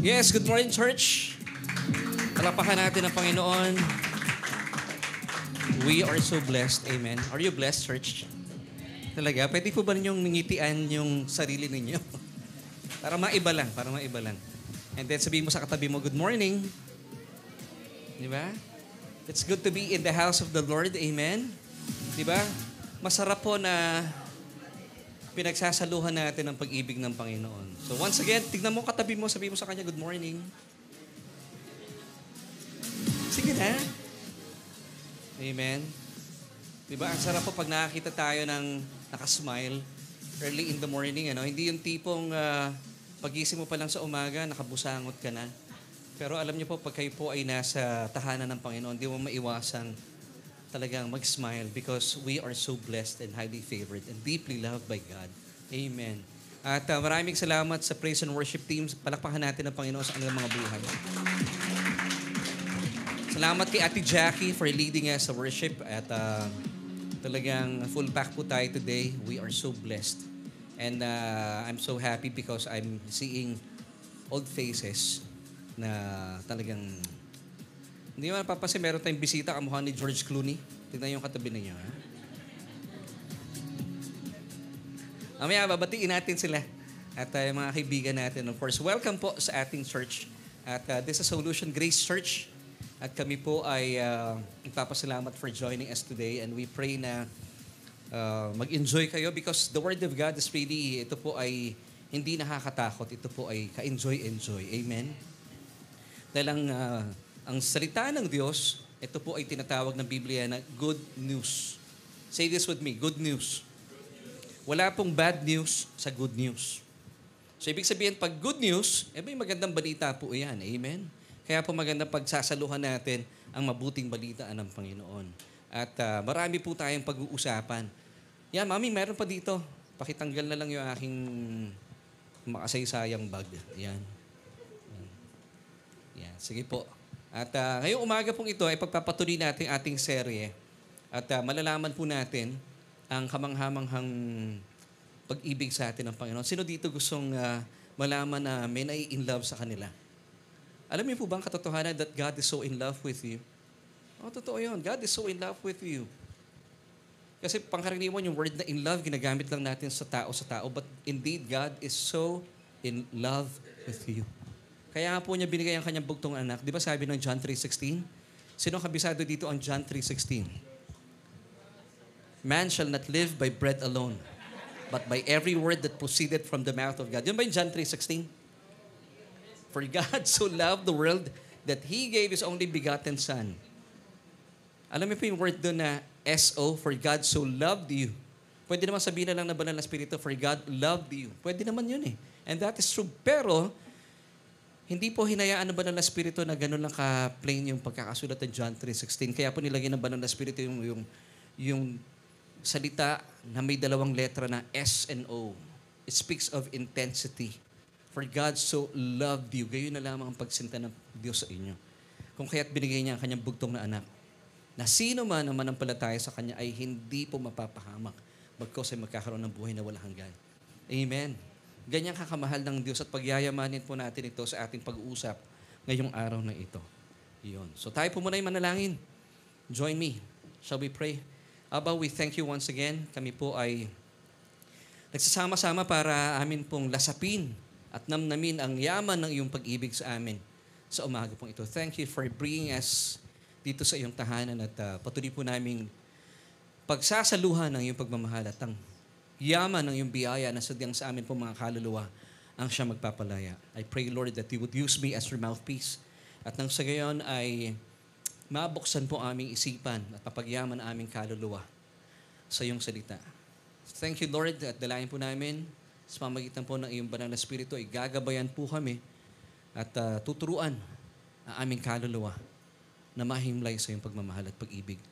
Yes, good morning, church. Palakpakan natin ang Panginoon. We are so blessed. Amen. Are you blessed, church? Talaga? Pwede po ba ninyong ningitian yung sarili ninyo? Para maiba lang, And then sabihin mo sa katabi mo, good morning. Di ba? It's good to be in the house of the Lord. Amen. Di ba? Masarap po na pinagsasaluhan natin ang pag-ibig ng Panginoon. So once again, tignan mo katabi mo, sabihin mo sa kanya, good morning. Sige na. Amen. Diba? Ang sarap po pag nakakita tayo ng nakasmile early in the morning. Hindi yung tipong pagising mo pa lang sa umaga, nakabusangot ka na. Pero alam niyo po, pag kayo po ay nasa tahanan ng Panginoon, di mo maiwasang talagang mag-smile because we are so blessed and highly favored and deeply loved by God. Amen. At maraming salamat sa praise and worship teams. Palakpakan natin ang Panginoon sa kanilang mga buhay. Salamat kay Ate Jackie for leading us sa worship. At talagang full pack po tayo today. We are so blessed. And I'm so happy because I'm seeing old faces na talagang hindi mo napapansin, meron tayong bisita kamukha ni George Clooney. Tignan yung katabi ninyo. Ha? Mamaya, babatiin natin sila. At yung mga kaibigan natin, of course, welcome po sa ating church. At this is Solution Grace Church. At kami po ay nagpapasalamat for joining us today. And we pray na mag-enjoy kayo because the Word of God is really, ito po ay hindi nakakatakot. Ito po ay ka-enjoy-enjoy. Amen? Dahil ang salita ng Diyos, ito po ay tinatawag ng Biblia na good news. Say this with me, good news. Wala pong bad news sa good news. So ibig sabihin, pag good news, may magandang balita po yan. Amen? Kaya po magandang pagsasaluhan natin ang mabuting balita ng Panginoon. At marami po tayong pag-uusapan. Yan, Mami, meron pa dito. Pakitanggal na lang yung aking makasaysayang bag. Yan. Yan. Sige po. At ngayong umaga pong ito ay pagpapatuloy natin ating serye at malalaman po natin ang kamanghamanghang pag-ibig sa atin ng Panginoon. Sino dito gustong malaman na may nai-in love sa kanila? Alam niyo po ba ang katotohanan that God is so in love with you? Totoo yun. God is so in love with you. Kasi pangkaraniwan yung word na in love, ginagamit lang natin sa tao, but indeed, God is so in love with you. Kaya nga po niya binigay ang kanyang bugtong anak. Di ba sabi ng John 3:16? Sino kabisado dito ang John 3:16? Man shall not live by bread alone, but by every word that proceeded from the mouth of God. Yun ba yung John 3:16? For God so loved the world that He gave His only begotten Son. Alam mo po yung word doon na S-O, for God so loved you. Pwede naman sabihin na lang na banal na Espiritu, for God loved you. Pwede naman yun eh. And that is true. Pero, hindi po hinayaan ng banal na Espiritu na gano'n lang ka-plain yung pagkakasulat ng John 3:16. Kaya po nilagay ng banal na Espiritu yung salita na may dalawang letra na S and O. It speaks of intensity. For God so loved you. Gayon na lamang ang pagsinta ng Diyos sa inyo. Kung kaya't binigay niya ang kanyang bugtong na anak, na sino man ang manampalataya sa kanya ay hindi po mapapahamak, bagkos ay magkakaroon ng buhay na walang hanggan. Amen. Ganyan kakamahal ng Diyos at pagyayamanin po natin ito sa ating pag-uusap ngayong araw na ito. Iyon. So tayo po muna yung manalangin. Join me. Shall we pray? Abba, we thank you once again. Kami po ay nagsasama-sama para amin pong lasapin at namnamin ang yaman ng iyong pag-ibig sa amin sa umaga pong ito. Thank you for bringing us dito sa iyong tahanan at patuloy po naming pagsasaluhan ng iyong pagmamahal at ang yaman ng iyong biyaya na sadyang sa amin po mga kaluluwa ang siya magpapalaya. I pray, Lord, that you would use me as your mouthpiece. At nang sa gayon ay mabuksan po aming isipan at papagyaman aming kaluluwa sa iyong salita. Thank you, Lord, at dalayan po namin sa pamagitan po ng iyong banal na Espiritu ay gagabayan po kami at tuturuan ang aming kaluluwa na mahimlay sa iyong pagmamahal at pag-ibig.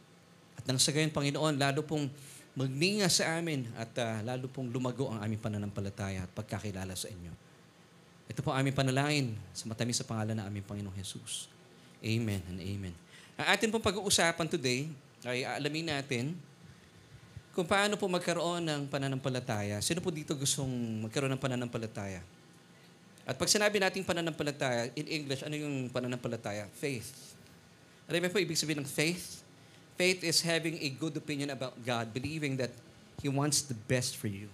At nang sa gayon, Panginoon, lalo pong magninga sa amin at lalo pong lumago ang aming pananampalataya at pagkakilala sa inyo. Ito po aming panalangin sa matamis sa pangalan ng aming Panginoong Jesus. Amen and amen. Ang atin pong pag-uusapan today ay alamin natin kung paano po magkaroon ng pananampalataya. Sino po dito gustong magkaroon ng pananampalataya? At pag sinabi nating pananampalataya, in English, ano yung pananampalataya? Faith. Alam mo po ibig sabihin ng faith? Faith is having a good opinion about God, believing that He wants the best for you.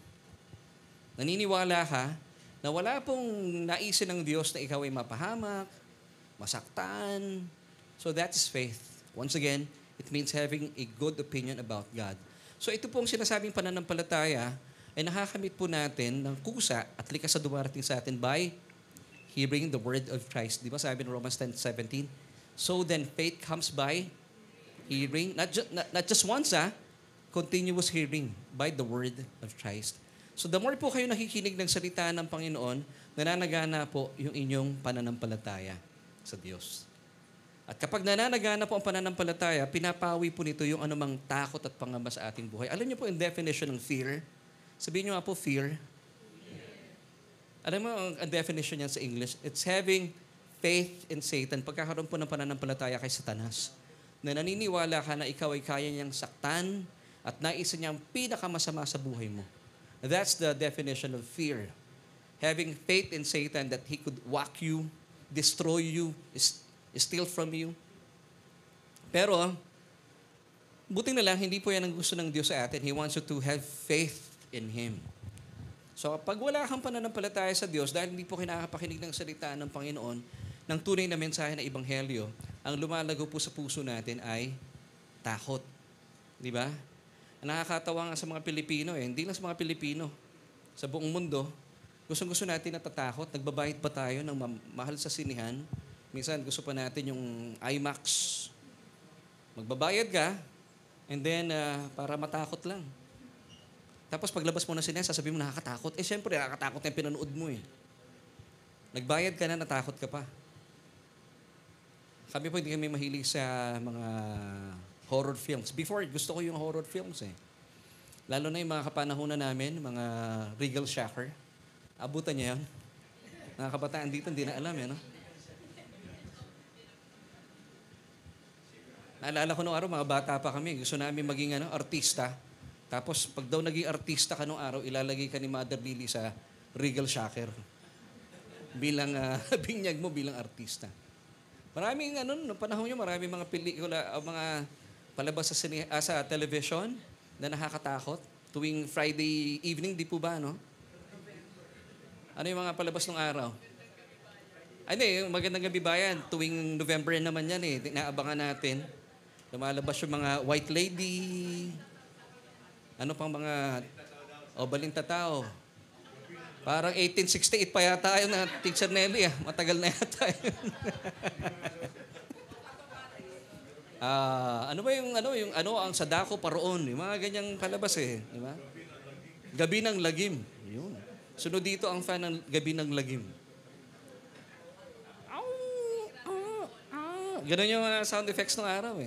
Naniniwala ka na wala pong naisin ng Diyos na ikaw ay mapahamak, masaktan. So that is faith. Once again, it means having a good opinion about God. So ito pong sinasabing pananampalataya ay nakakamit po natin ng kusa at likas sa dumarating sa atin by hearing the word of Christ. Di ba sabi ng Romans 10:17? So then faith comes by hearing, not just once, continuous hearing by the word of Christ. So the more po kayo nakikinig ng salita ng Panginoon, nananagana po yung inyong pananampalataya sa Diyos. At kapag nananagana po ang pananampalataya, pinapawi po nito yung anumang takot at pangamba sa ating buhay. Alam niyo po yung definition ng fear? Sabihin niyo nga po, fear. Alam mo ang definition niyan sa English? It's having faith in Satan. Pagkakaroon po ng pananampalataya kay Satanas. Na naniniwala ka na ikaw ay kaya niyang saktan at naisin niyang pinakamasama sa buhay mo. That's the definition of fear. Having faith in Satan that he could whack you, destroy you, steal from you. Pero, buti na lang, hindi po yan ang gusto ng Diyos sa atin. He wants you to have faith in Him. So, pag wala kang pananampalataya sa Diyos, dahil hindi po kinakapakinig ng salita ng Panginoon, ng tunay na mensahe ng Ebanghelyo, ang lumalago po sa puso natin ay takot. Di ba? Nakakatawa nga sa mga Pilipino hindi lang sa mga Pilipino. Sa buong mundo, gustong-gusto natin natatakot. Nagbabayad pa tayo ng mahal sa sinihan. Minsan gusto pa natin yung IMAX. Magbabayad ka, and then para matakot lang. Tapos paglabas mo na sinihan, sasabihin mo nakakatakot. Siyempre, nakakatakot na yung pinanood mo Nagbayad ka na, natakot ka pa. Kami po hindi kami mahilig sa mga horror films. Before, gusto ko yung horror films Lalo na yung mga kapanahunan namin, mga Regal Shacker. Abutan niya yun. Mga kabataan dito, hindi na alam no? Naalala ko nung araw, mga bata pa kami. Gusto namin maging artista. Tapos, pag daw naging artista ka nung araw, ilalagay ka ni Mother Lily sa Regal Shacker. Bilang, binyag mo bilang artista. Maraming, noong panahon nyo, maraming mga pelikula, mga palabas sa television na nakakatakot. Tuwing Friday evening, di po ba, no? Ano yung mga palabas ng araw? Yung Magandang Gabi Bayan. Tuwing November naman yan Naabangan natin. Lumalabas yung mga White Lady. Ano pang mga Balinta Tao. Parang 1868 pa yata yun na Teacher Nelly. Matagal na yata yun. Ano ba yung ang Sadako Paroon, yung mga ganyang palabas di ba? Gabi ng Lagim. Yun. Sunod dito ang fan ng Gabi ng Lagim. Ganun yung sound effects ng araw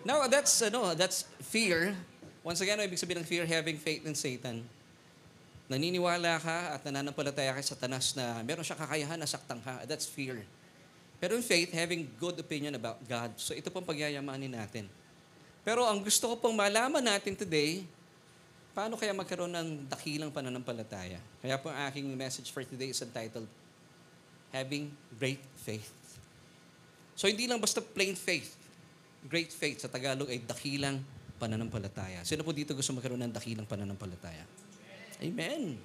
Now, that's fear. Once again, ibig sabihin ng fear, having faith in Satan. Naniniwala ka at nananampalataya kay Satanas na meron siya kakayahan na saktan ka. That's fear. Pero in faith, having good opinion about God. So ito pong pagyayamanin natin. Pero ang gusto ko pong malaman natin today, paano kaya magkaroon ng dakilang pananampalataya? Kaya po ang aking message for today is entitled, Having Great Faith. So hindi lang basta plain faith. Great faith sa Tagalog ay dakilang pananampalataya. Sino po dito gusto magkaroon ng dakilang pananampalataya? Amen.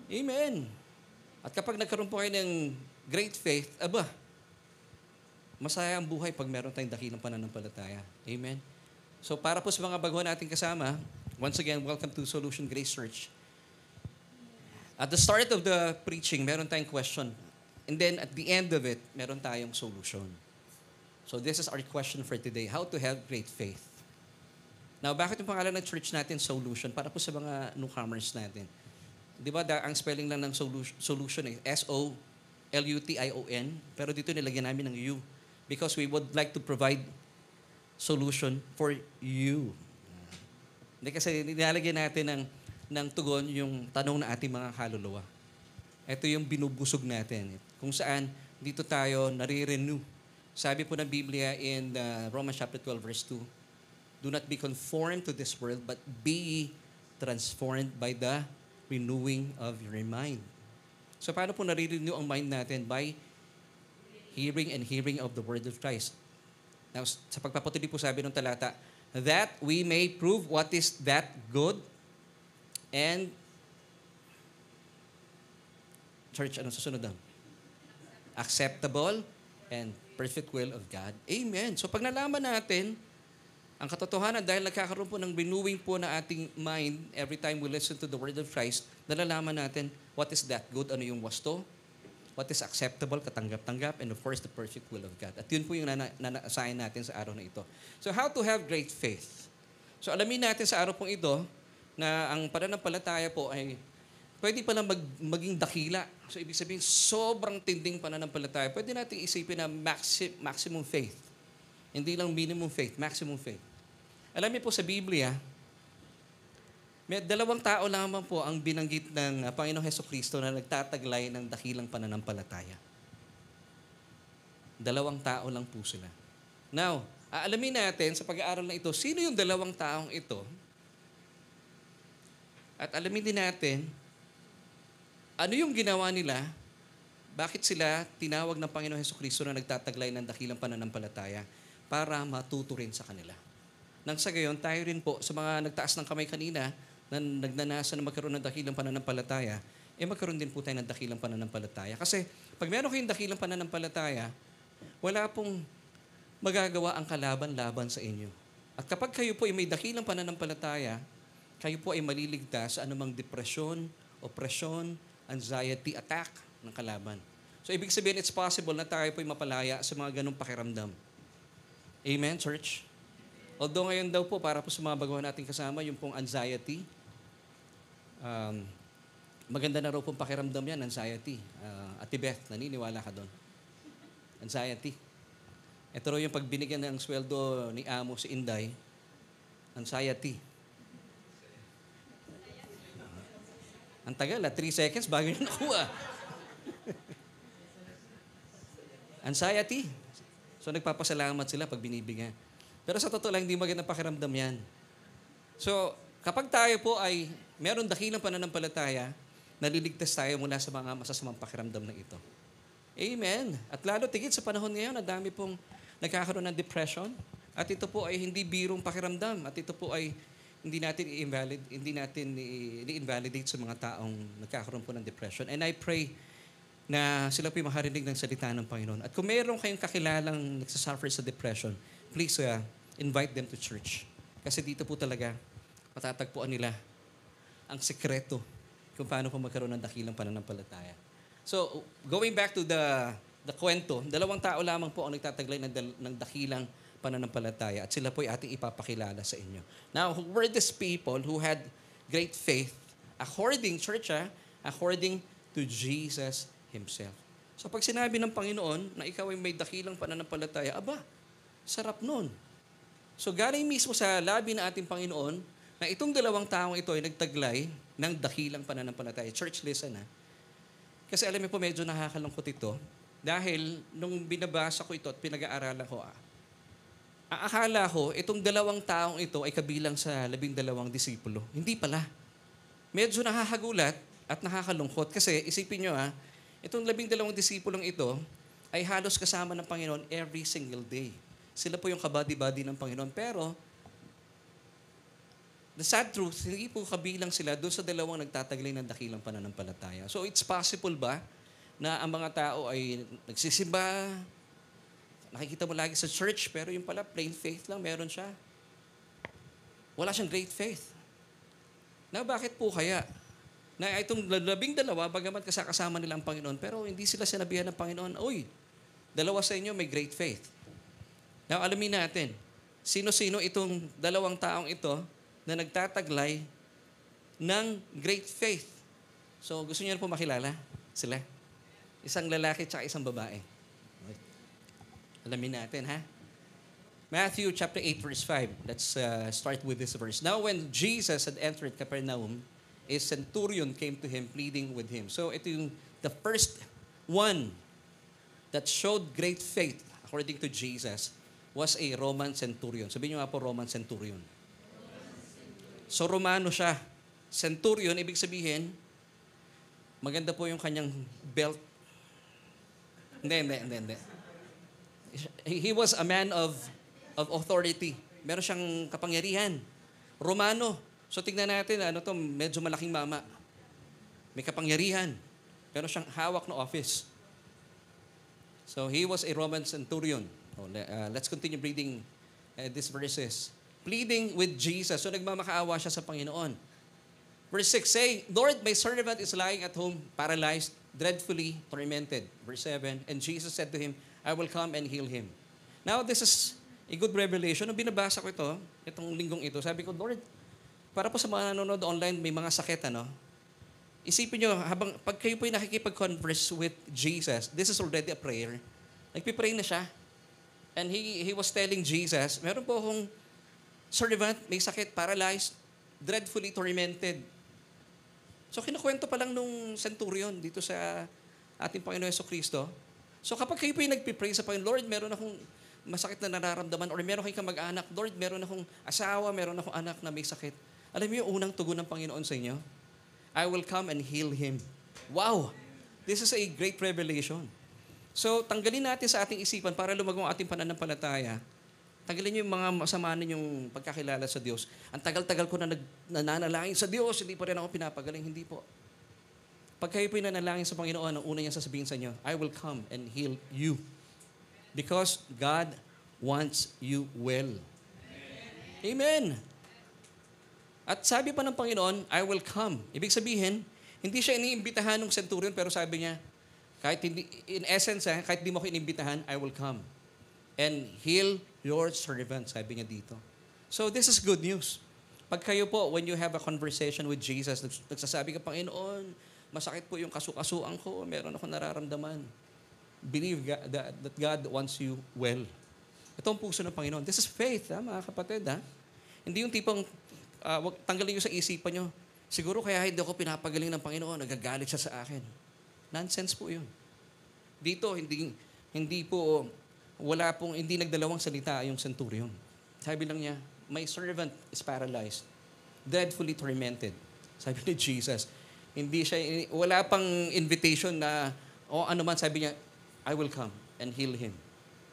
Amen. At kapag nagkaroon po kayo ng great faith, masaya ang buhay pag meron tayong dakilang pananampalataya. Amen. So para po sa mga baguhan nating kasama, once again, welcome to Solution Grace Church. At the start of the preaching, meron tayong question. And then at the end of it, meron tayong solution. So this is our question for today. How to have great faith. Now, bakit yung pangalan ng church natin, Solution? Para po sa mga newcomers natin. Di ba, ang spelling lang ng solution S-O-L-U-T-I-O-N. Pero dito nilagyan namin ng U. Because we would like to provide solution for you. Hindi kasi nilalagyan natin ng tugon yung tanong na ating mga kaluluwa. Ito yung binubusog natin. Kung saan dito tayo nare-renew. Sabi po ng Biblia in Romans chapter 12 verse 2, do not be conformed to this world, but be transformed by the renewing of your mind. So paano po nare-renew ang mind natin? By hearing and hearing of the word of Christ. Now, sa pagpapatuloy po sabi ng talata, that we may prove what is that good and church, anong susunod daw? Acceptable and perfect will of God. Amen. So pag nalaman natin ang katotohanan, dahil nagkakaroon po ng renewing po na ating mind every time we listen to the word of Christ, nalalaman natin what is that good, ano yung wasto, what is acceptable, katanggap-tanggap, and of course, the perfect will of God. At yun po yung nana-assign natin sa araw na ito. So how to have great faith? So alamin natin sa araw pong ito na ang pananampalataya po ay pwede palang maging dakila. So ibig sabihin, sobrang tinding pananampalataya. Pwede natin isipin na maximum faith. Hindi lang minimum faith, maximum faith. Alam niyo po sa Biblia, may 2 tao lamang po ang binanggit ng Panginoong Hesukristo na nagtataglay ng dakilang pananampalataya. 2 tao lang po sila. Now, aalamin natin sa pag-aaral na ito, sino yung 2 taong ito? At alamin din natin, ano yung ginawa nila? Bakit sila tinawag ng Panginoong Hesukristo na nagtataglay ng dakilang pananampalataya para matuto rin sa kanila? Nang sa gayon, tayo rin po, sa mga nagtaas ng kamay kanina, na nagnanasa na magkaroon ng dakilang pananampalataya, magkaroon din po tayo ng dakilang pananampalataya. Kasi pag meron kayong dakilang pananampalataya, wala pong magagawa ang kalaban-laban sa inyo. At kapag kayo po ay may dakilang pananampalataya, kayo po ay maliligtas sa anumang depresyon, opresyon, anxiety, attack ng kalaban. So ibig sabihin, it's possible na tayo po ay mapalaya sa mga ganong pakiramdam. Amen, church? Although ngayon daw po, para po sa mga baguhan nating kasama, yung pong anxiety, maganda na raw pong pakiramdam yan, anxiety. Ate Beth, naniniwala ka doon? Anxiety. Ito raw yung pagbinigyan ng sweldo ni Amo si Inday, anxiety. Ang tagal, 3 seconds bago nyo nakuha. Anxiety. So nagpapasalamat sila pag binibigyan. Pero sa totoo lang, hindi magandang pakiramdam yan. So, kapag tayo po ay meron dakilang pananampalataya, naliligtas tayo mula sa mga masasamang pakiramdam na ito. Amen. At lalo tigit sa panahon ngayon, ang dami pong nagkakaroon ng depression. At ito po ay hindi birong pakiramdam. At ito po ay hindi natin i-invalidate sa mga taong nagkakaroon po ng depression. And I pray na sila po yung makarinig ng salita ng Panginoon. At kung meron kayong kakilalang nagsasuffer sa depression, please invite them to church. Kasi dito po talaga matatagpuan nila ang sekreto kung paano po magkaroon ng dakilang pananampalataya. So, going back to the kwento, 2 tao lamang po ang nagtataglay ng dakilang pananampalataya at sila po ay ating ipapakilala sa inyo. Now, who were these people who had great faith according to Jesus Himself? So, pag sinabi ng Panginoon na ikaw ay may dakilang pananampalataya, sarap nun. So galing mismo sa labi ng ating Panginoon na itong 2 taong ito ay nagtaglay ng dakilang pananampalataya. Church, listen ha. Kasi alam niyo po, medyo nakakalungkot ito. Dahil nung binabasa ko ito at pinag-aaralan ko, akala ko itong 2 taong ito ay kabilang sa 12 disipulo. Hindi pala. Medyo nakakagulat at nakakalungkot. Kasi isipin nyo itong 12 disipulong ito ay halos kasama ng Panginoon every single day. Sila po yung kabady-bady ng Panginoon. Pero, the sad truth, hindi po kabilang sila doon sa 2 nagtataglay ng dakilang pananampalataya. So, it's possible ba na ang mga tao ay nagsisimba, nakikita mo lagi sa church, pero yung pala, plain faith lang, meron siya. Wala siyang great faith. Na bakit po kaya? Na itong 12, bagamat kasama nila ang Panginoon, pero hindi sila sinabihan ng Panginoon, uy, 2 sa inyo may great faith. Now, alamin natin, sino-sino itong 2 taong ito na nagtataglay ng great faith. So, gusto niyo na po makilala sila? Isang lalaki at isang babae. Alamin natin, ha? Matthew chapter 8, verse 5. Let's start with this verse. Now, when Jesus had entered Capernaum, a centurion came to him, pleading with him. So, ito yung the first one that showed great faith, according to Jesus, was a Roman centurion. Sabihin niyo nga po, Roman centurion. So, Romano siya. Centurion, ibig sabihin, Maganda po yung kanyang belt. Hindi. He was a man of authority. Meron siyang kapangyarihan. Romano. So tingnan natin, medyo malaking mama. May kapangyarihan. Meron siyang hawak na office. So he was a Roman centurion. Let's continue reading these verses. Pleading with Jesus. So nagmamakaawa siya sa Panginoon. Verse 6 saying, Lord, my servant is lying at home, paralyzed, dreadfully tormented. Verse 7, and Jesus said to him, I will come and heal him. Now, this is a good revelation. Nung binabasa ko itong linggong ito, sabi ko, Lord, para po sa mga nanonood online, may mga sakit, Isipin nyo, pag kayo po nakikipag-converse with Jesus, this is already a prayer. Nagpipray na siya. And he was telling Jesus, meron po akong servant, may sakit, paralyzed, dreadfully tormented. So kinukwento pa lang nung centurion dito sa ating Panginoon Jesucristo. So kapag kayo po yung nagpipray sa Panginoon, Lord, meron akong masakit na nararamdaman or meron kayong kamag-anak, Lord, meron akong asawa, meron akong anak na may sakit. Alam niyo yung unang tugon ng Panginoon sa inyo? I will come and heal him. Wow! This is a great revelation. So, tanggalin natin sa ating isipan para lumagong ating pananampalataya. Tanggalin niyo yung mga masama ninyong pagkakilala sa Diyos. Ang tagal-tagal ko na nananalangin sa Diyos, hindi pa rin ako pinapagaling. Hindi po. Pag kayo po yung nanalangin sa Panginoon, ang una niya sasabihin sa inyo, I will come and heal you. Because God wants you well. Amen. At sabi pa ng Panginoon, I will come. Ibig sabihin, hindi siya iniimbitahan ng centurion, pero sabi niya, kahit hindi, in essence, kahit hindi mo ko iniimbitahan, I will come and heal your servant, sabi niya dito. So this is good news. Pag kayo po, when you have a conversation with Jesus, nagsasabi ka, Panginoon, masakit po yung kasukasuan ko, meron ako nararamdaman. Believe that God wants you well. Ito ang puso ng Panginoon. This is faith, mga kapatid. Hindi yung tipong, tanggalin nyo sa isipan nyo, siguro kaya hindi ako pinapagaling ng Panginoon, nagagalit siya sa akin. Nonsense po yun. Dito, hindi po, hindi nagdalawang salita yung centurion. Sabi lang niya, my servant is paralyzed, dreadfully tormented. Sabi ni Jesus, wala pang invitation na, ano man, sabi niya, I will come and heal him.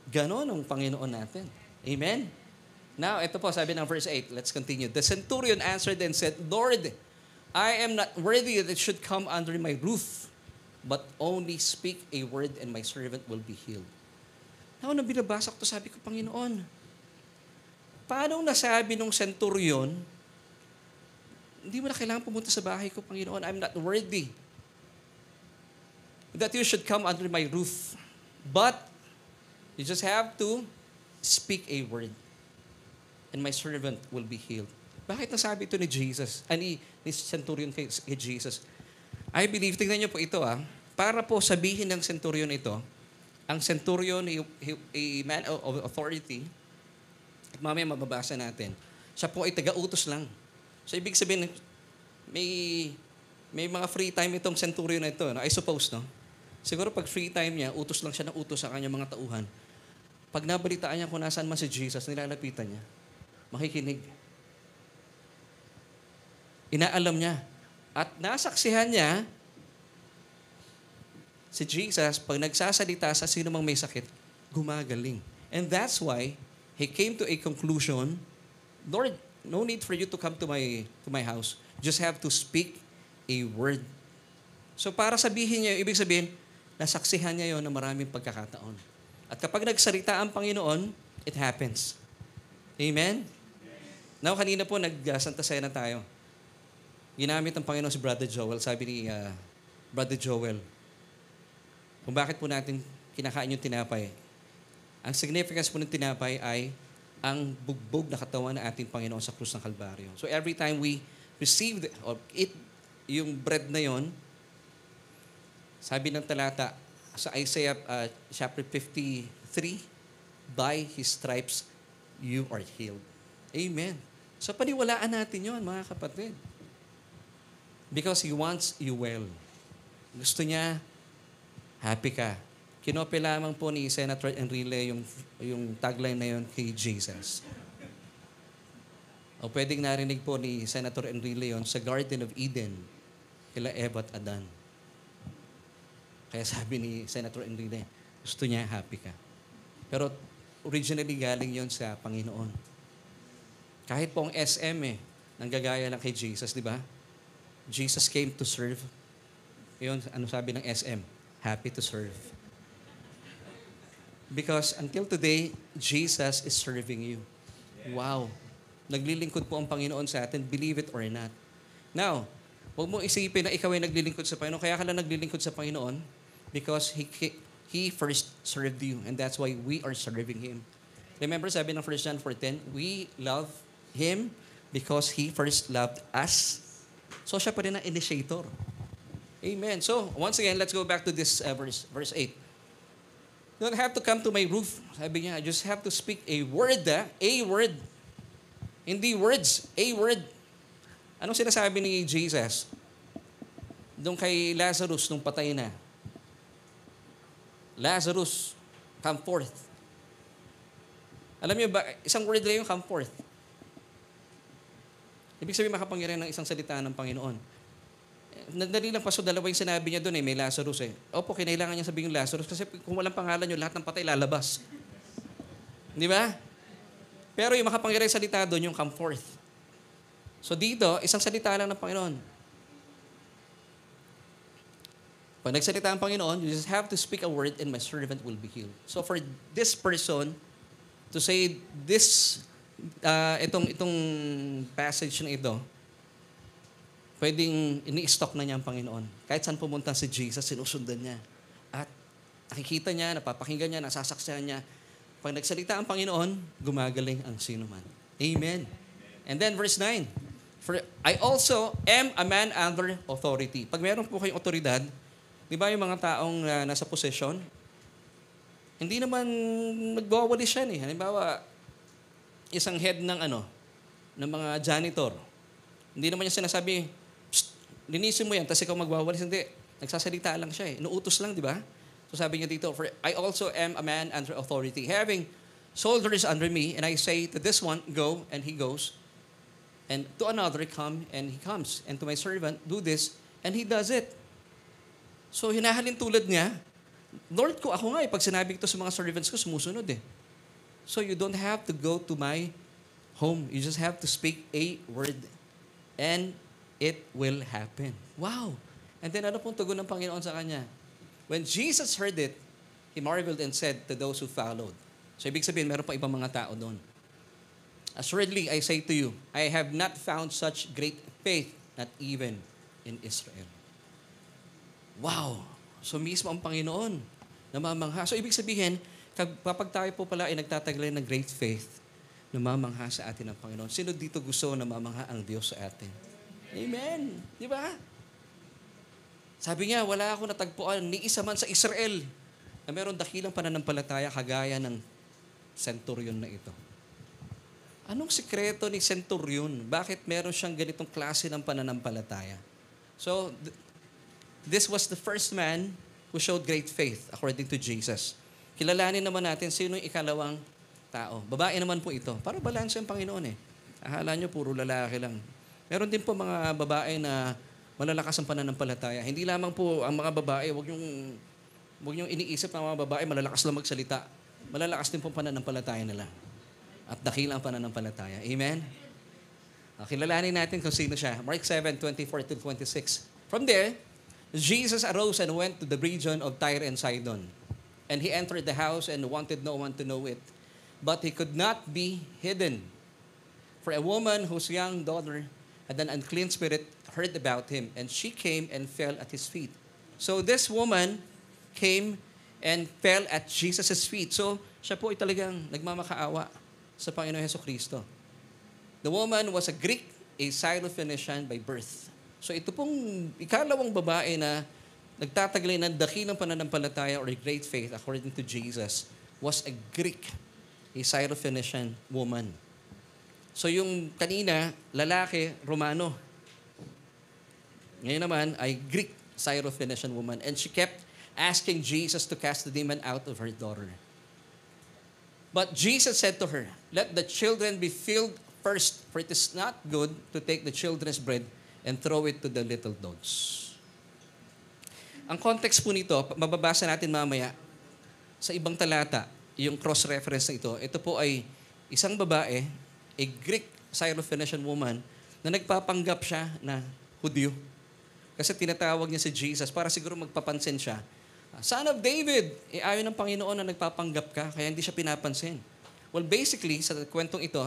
Ganon ang Panginoon natin. Amen? Now, ito po, sabi ng verse 8. Let's continue. The centurion answered and said, Lord, I am not worthy that it should come under my roof, but only speak a word and my servant will be healed. Now, nang binabasa ko ito, sabi ko, Panginoon, paano nasabi nung centurion, hindi mo na kailangan pumunta sa bahay ko, Panginoon, I'm not worthy that you should come under my roof, but you just have to speak a word and my servant will be healed. Bakit nasabi ito ni Jesus? Ni centurion kay Jesus? I believe, tingnan niyo po ito para po sabihin ng centurion ito, ang centurion, a man of authority, at mamaya mababasa natin, siya po ay taga-utos lang. So ibig sabihin, may mga free time itong centurion na ito, I suppose, no? Siguro pag free time niya, utos lang siya ng utos sa kanyang mga tauhan. Pag nabalitaan niya kung nasaan man si Jesus, nilalapitan niya. Makikinig. Inaalam niya. At nasaksihan niya, si Jesus, pag nagsasalita sa sino mang may sakit, gumagaling. And that's why, he came to a conclusion, Lord, no need for you to come to my house. Just have to speak a word. So para sabihin niya, ibig sabihin, nasaksihan niya yon na maraming pagkakataon. At kapag nagsalita ang Panginoon, it happens. Amen? Now, kanina po, nag-Santa Cena tayo. Ginamit ng Panginoon si Brother Joel. Sabi ni Brother Joel, kung bakit po natin kinakain yung tinapay. Ang significance po ng tinapay ay ang bugbog na katawan ng ating Panginoon sa krus ng Kalbaryo. So every time we receive or eat yung bread na yon, sabi ng talata sa Isaiah chapter 53, by His stripes you are healed. Amen. So paniwalaan natin yon, mga kapatid. Because He wants you well. Gusto niya, happy ka. Kinope lamang po ni Senator Enrile yung tagline na yon kay Jesus. O pwedeng narinig po ni Senator Enrile yon sa Garden of Eden, kila Eva at Adan. Kaya sabi ni Senator Enrile, gusto niya happy ka. Pero originally galing yon sa Panginoon. Kahit po ang SM nanggagaya lang kay Jesus, di ba? Jesus came to serve. Yun, ano sabi ng SM? Happy to serve. Because until today, Jesus is serving you. Wow. Naglilingkod po ang Panginoon sa atin, believe it or not. Now, huwag mo isipin na ikaw ay naglilingkod sa Panginoon. Kaya ka lang naglilingkod sa Panginoon because He first served you. And that's why we are serving Him. Remember, sabi ng 1 John 4:10, we love Him because He first loved us. So, siya pa rin ang initiator. Amen. So, once again, let's go back to this verse 8. You don't have to come to my roof. Sabi niya, I just have to speak a word. A word. Hindi words, a word. Anong sinasabi ni Jesus? Doon kay Lazarus nung patay na. Lazarus, come forth. Alam niyo ba, isang word lang yung come forth. Ibig sabihin makapangyarihan ng isang salita ng Panginoon. Nadali lang pa, so dalawa yung sinabi niya doon may Lazarus Opo, kinailangan niya sabihin yung Lazarus kasi kung walang pangalan yun, lahat ng patay lalabas. Di ba? Pero yung makapangyarihan salita doon, yung come forth. So dito, isang salita lang ng Panginoon. Pag nagsalita ang Panginoon, you just have to speak a word and my servant will be healed. So for this person to say this, itong passage na ito, pwedeng ini-stock na niya ang Panginoon. Kahit saan pumunta si Jesus, sinusundan niya. At nakikita niya, napapakinggan niya, nasasaksihan niya. Pag nagsalita ang Panginoon, gumagaling ang sino man. Amen. And then verse 9, for I also am a man under authority. Pag meron po kayong otoridad, di ba yung mga taong nasa posisyon, hindi naman nagwawali siya Halimbawa, isang head ng ng mga janitor. Hindi naman niya sinasabi, linisin mo yan, tapos ikaw magwawalis. Hindi. Nagsasalita lang siya Inuutos lang, di ba? So sabi niya dito, for I also am a man under authority, having soldiers under me, and I say to this one, go, and he goes. And to another, come, and he comes. And to my servant, do this, and he does it. So hinahalin tulad niya, Lord ko, ako nga pag sinabi ko sa mga servants ko, sumusunod So you don't have to go to my home. You just have to speak a word, and it will happen. Wow! And then ano pong tugon ng Panginoon sa kanya? When Jesus heard it, He marveled and said to those who followed. So ibig sabihin, meron pa ibang mga tao doon. Assuredly, I say to you, I have not found such great faith, not even in Israel. Wow! So mismo ang Panginoon, namamangha. So ibig sabihin, kapag tayo po pala ay nagtataglay ng great faith, namamangha sa atin ang Panginoon. Sino dito gusto namamangha ang Diyos sa atin? Amen! Di ba? Sabi niya, wala ako natagpuan ni isa man sa Israel na meron dakilang pananampalataya kagaya ng centurion na ito. Anong sikreto ni centurion? Bakit meron siyang ganitong klase ng pananampalataya? So, this was the first man who showed great faith according to Jesus. Kilalanin naman natin sino yung ikalawang tao. Babae naman po ito. Para balanse ang Panginoon Akala nyo puro lalaki lang. Meron din po mga babae na malalakas ang pananampalataya. Hindi lamang po ang mga babae, wag yung iniisip ng mga babae, malalakas lang magsalita. Malalakas din po ang pananampalataya nila. At dakila ang pananampalataya. Amen? Kilalanin natin kung sino siya. Mark 7:24-26. From there, Jesus arose and went to the region of Tyre and Sidon. And he entered the house and wanted no one to know it. But he could not be hidden. For a woman whose young daughter had an unclean spirit heard about him, and she came and fell at his feet. So this woman came and fell at Jesus' feet. So siya po ay talagang nagmamakaawa sa Panginoon Hesukristo. The woman was a Greek, a Syrophoenician by birth. So ito pong ikalawang babae na nagtataglay ng dakilang pananampalataya or a great faith according to Jesus was a Greek, a Syrophoenician woman. So yung kanina, lalaki, Romano. Ngayon naman ay Greek, Syrophoenician woman. And she kept asking Jesus to cast the demon out of her daughter. But Jesus said to her, let the children be filled first, for it is not good to take the children's bread and throw it to the little dogs. Ang context po nito, mababasa natin mamaya sa ibang talata, yung cross-reference na ito. Ito po ay isang babae, a Greek Syrophoenician woman, na nagpapanggap siya na Hudyo. Kasi tinatawag niya si Jesus para siguro magpapansin siya. Son of David, ayon ng Panginoon na nagpapanggap ka, kaya hindi siya pinapansin. Well, basically, sa kwentong ito,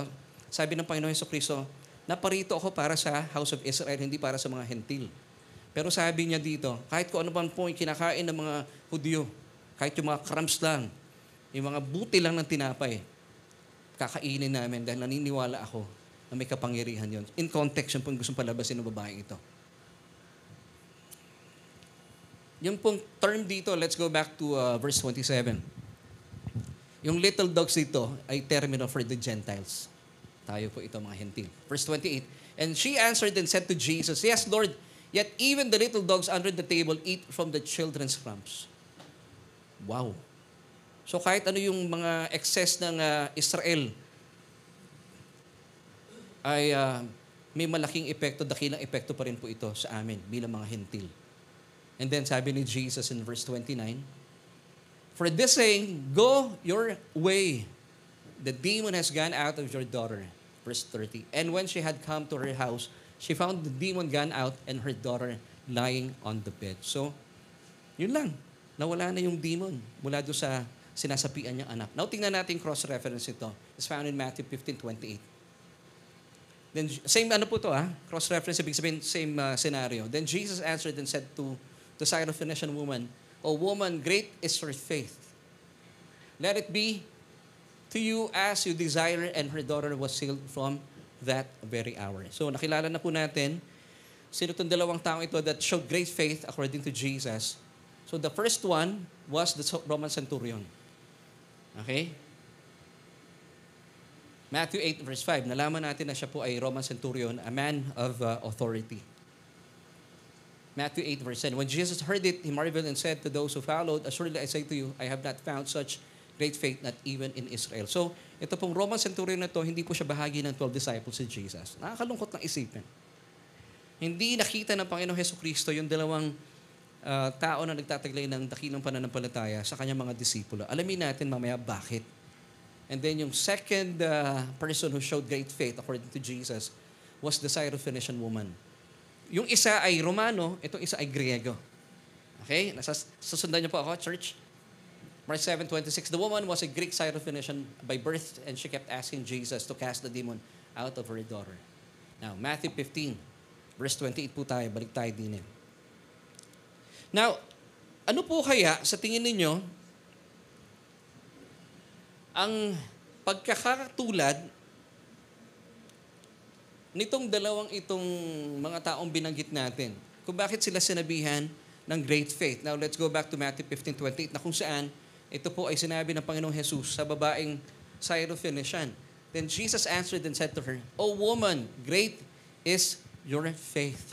sabi ng Panginoon Jesucristo, naparito ako para sa house of Israel, hindi para sa mga hentil. Pero sabi niya dito, kahit kung ano bang po yung kinakain ng mga Hudyo, kahit yung mga crumbs lang, yung mga buti lang ng tinapay, kakainin namin dahil naniniwala ako na may kapangyarihan yon. In context, yung pong gustong palabasin ng babaeng ito. Yung pong term dito, let's go back to verse 27. Yung little dogs dito ay termino for the Gentiles. Tayo po ito, mga hentil. Verse 28, and she answered and said to Jesus, yes, Lord, yet even the little dogs under the table eat from the children's crumbs. Wow. So kahit ano yung mga excess ng Israel ay may malaking epekto, dakilang epekto pa rin po ito sa amin bilang mga hentil. And then sabi ni Jesus in verse 29, for this saying, go your way. The demon has gone out of your daughter. Verse 30. And when she had come to her house, she found the demon gone out and her daughter lying on the bed. So, yun lang. Nawala na yung demon mula doon sa sinasapian niyang anak. Now, tingnan natin cross-reference ito. It's found in Matthew 15:28. Then, same ano po to cross-reference, ibig sabihin, same scenario. Then Jesus answered and said to the Syrophoenician woman, O woman, great is your faith. Let it be to you as you desire, and her daughter was healed from that very hour. So, nakilala na po natin, sino itong dalawang taong ito that showed great faith according to Jesus. So, the first one was the Roman centurion. Okay? Matthew 8 verse 5, nalaman natin na siya po ay Roman centurion, a man of authority. Matthew 8 verse 10, when Jesus heard it, he marveled and said to those who followed, assuredly I say to you, I have not found such great faith not even in Israel. So, ito pong Roman centurion na to, hindi po siya bahagi ng 12 disciples si Jesus. Nakakalungkot ng isipin. Hindi nakita ng Panginoong Jesucristo yung dalawang tao na nagtataglay ng dakilang pananampalataya sa kanyang mga disipulo. Alamin natin mamaya bakit. And then yung second person who showed great faith according to Jesus was the Syrophoenician woman. Yung isa ay Romano, itong isa ay Griego. Okay? Susundan niyo po ako, church. Mark 7:26, the woman was a Greek Syrophoenician by birth and she kept asking Jesus to cast the demon out of her daughter. Now, Matthew 15, verse 28 po tayo. Balik tayo din. Now, ano po kaya sa tingin ninyo ang pagkakatulad nitong dalawang itong mga taong binanggit natin? Kung bakit sila sinabihan ng great faith. Now, let's go back to Matthew 15:28 na kung saan ito po ay sinabi ng Panginoong Jesus sa babaeng Syrophoenician. Then Jesus answered and said to her, O woman, great is your faith.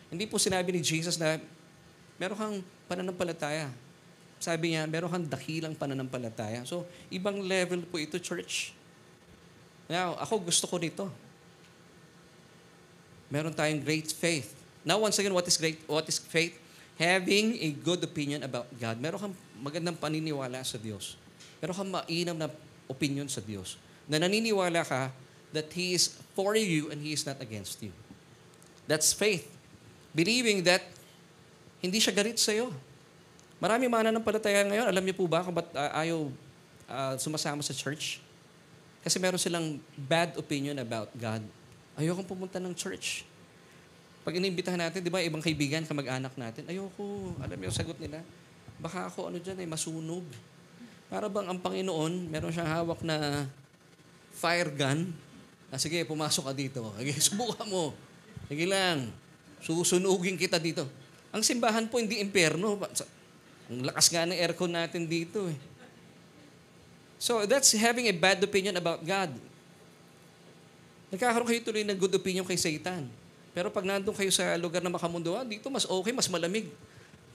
Hindi po sinabi ni Jesus na meron kang pananampalataya. Sabi niya, meron kang dakilang pananampalataya. So, ibang level po ito, church. Now, ako gusto ko nito. Meron tayong great faith. Now, once again, what is faith? Having a good opinion about God. Meron kang magandang paniniwala sa Diyos. Meron kang mainam na opinion sa Diyos. Na naniniwala ka that He is for you and He is not against you. That's faith. Believing that hindi siya galit sa'yo. Marami mananampalataya ngayon. Alam niyo po ba kung ba't ayaw sumasama sa church? Kasi meron silang bad opinion about God. Ayokong pumunta ng church. Pag inimbitahan natin, di ba, ibang kaibigan, kamag-anak natin, ayoko, alam mo yung sagot nila, baka ako masunog. Para bang ang Panginoon, meron siyang hawak na fire gun, sige, pumasok ka dito. Sige, subukan mo. Sige lang, susunugin kita dito. Ang simbahan po, hindi impyerno. Ang lakas nga ng aircon natin dito. So, that's having a bad opinion about God. Nagkakaroon kayo tuloy ng good opinion kay Satan. Pero pag nandun kayo sa lugar na makamunduan, dito mas okay, mas malamig.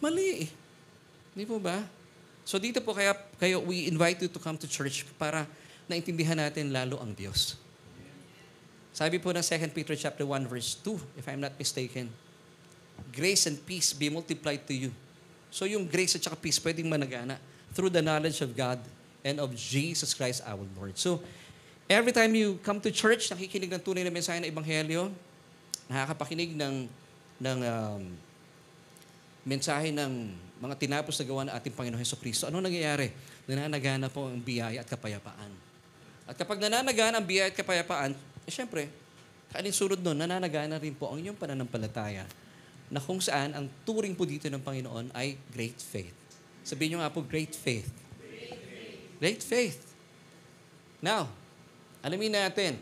Mali. Hindi po ba? So dito po kaya we invite you to come to church para naintindihan natin lalo ang Diyos. Sabi po ng 2 Peter chapter 1 verse 2, if I'm not mistaken, grace and peace be multiplied to you So yung grace at saka peace pwedeng managana through the knowledge of God and of Jesus Christ our Lord. So, every time you come to church, nakikinig ng tunay na mensahe ng Ebanghelyo, nakakapakinig ng mensahe ng mga tinapos na gawa ng ating Panginoon Jesucristo. Ano nangyayari? Nananagana po ang biyaya at kapayapaan. At kapag nananagana ang biyaya at kapayapaan, syempre, kaninsunod nun, nananagana rin po ang inyong pananampalataya na kung saan ang turing po dito ng Panginoon ay great faith. Sabihin nyo nga po, great faith. Great faith. Now, alamin natin,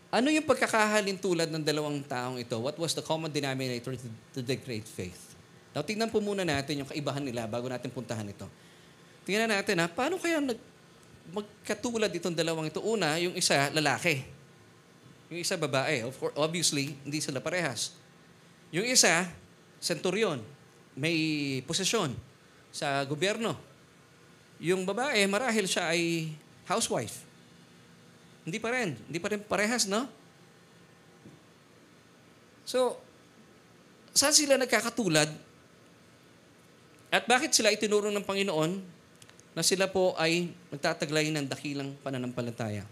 ano yung pagkakahalin tulad ng dalawang taong ito? What was the common denominator to the great faith? Now, tingnan po muna natin yung kaibahan nila bago natin puntahan ito. Tingnan natin, paano kaya magkatulad itong dalawang ito? Una, yung isa, lalaki. Yung isa, babae. Of course, obviously, hindi sila parehas. Yung isa, centurion. May posisyon sa gobyerno. Yung babae, marahil siya ay housewife. Hindi pa rin parehas, no? So, saan sila nagkakatulad? At bakit sila itinuro ng Panginoon na sila po ay magtataglay ng dakilang pananampalataya?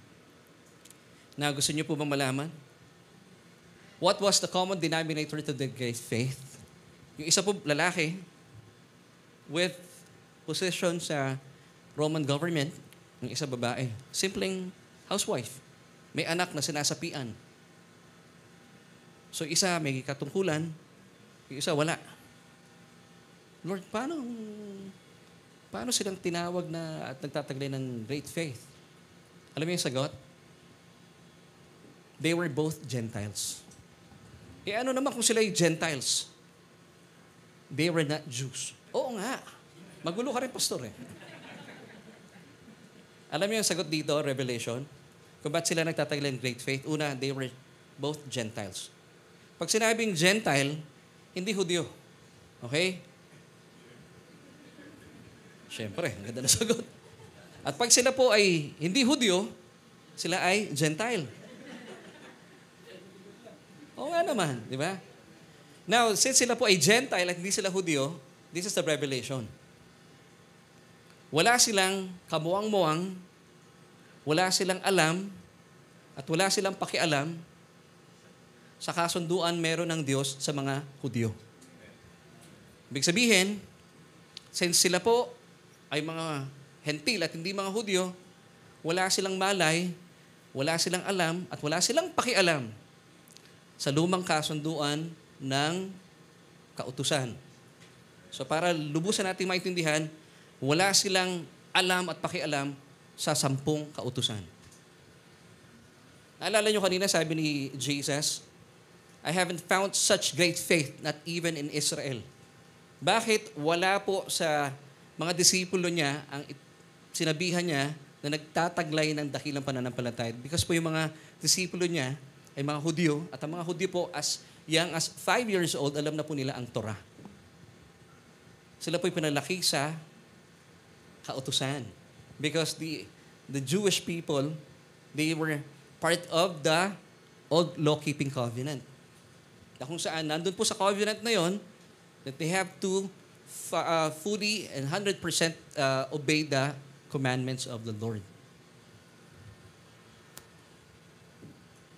Na gusto niyo po bang malaman? What was the common denominator to the great faith? Yung isa po lalaki with position sa Roman government, yung isa babae, simpleng housewife. May anak na sinasapian. So isa may katungkulan, yung isa wala. Lord, paano silang tinawag na at nagtataglay ng great faith? Alam mo yung sagot? They were both Gentiles. Ano naman kung sila yung Gentiles? They were not Jews. Oo nga. Magulo ka rin, pastor eh. Alam mo yung sagot dito, Revelation? Kung ba't sila nagtataglay ng great faith? Una, they were both Gentiles. Pag sinabing Gentile, hindi Hudyo. Okay? Siyempre, ang ganda na sagot. At pag sila po ay hindi Hudyo, sila ay Gentile. Oo nga naman, di ba? Now, since sila po ay Gentile at hindi sila Hudyo, this is the revelation. Wala silang kamuang-muang, wala silang alam, at wala silang pakialam sa kasunduan meron ng Diyos sa mga Hudyo. Ibig sabihin, since sila po ay mga hentil at hindi mga Hudyo, wala silang malay, wala silang alam, at wala silang pakialam sa lumang kasunduan ng kautusan. So para lubusan natin maintindihan, wala silang alam at pakialam sa 10 kautusan. Naalala nyo kanina sabi ni Jesus, I haven't found such great faith, not even in Israel. Bakit wala po sa mga disipulo niya ang sinabihan niya na nagtataglay ng dakilang pananampalataya? Because po yung mga disipulo niya ay mga Hudyo, at ang mga Hudyo po as young as 5 years old, alam na po nila ang Torah. Sila po'y pinalaki sa kautusan. Because the Jewish people, they were part of the old law-keeping covenant. Na kung saan, nandun po sa covenant na yon, that they have to fully and 100% obey the commandments of the Lord.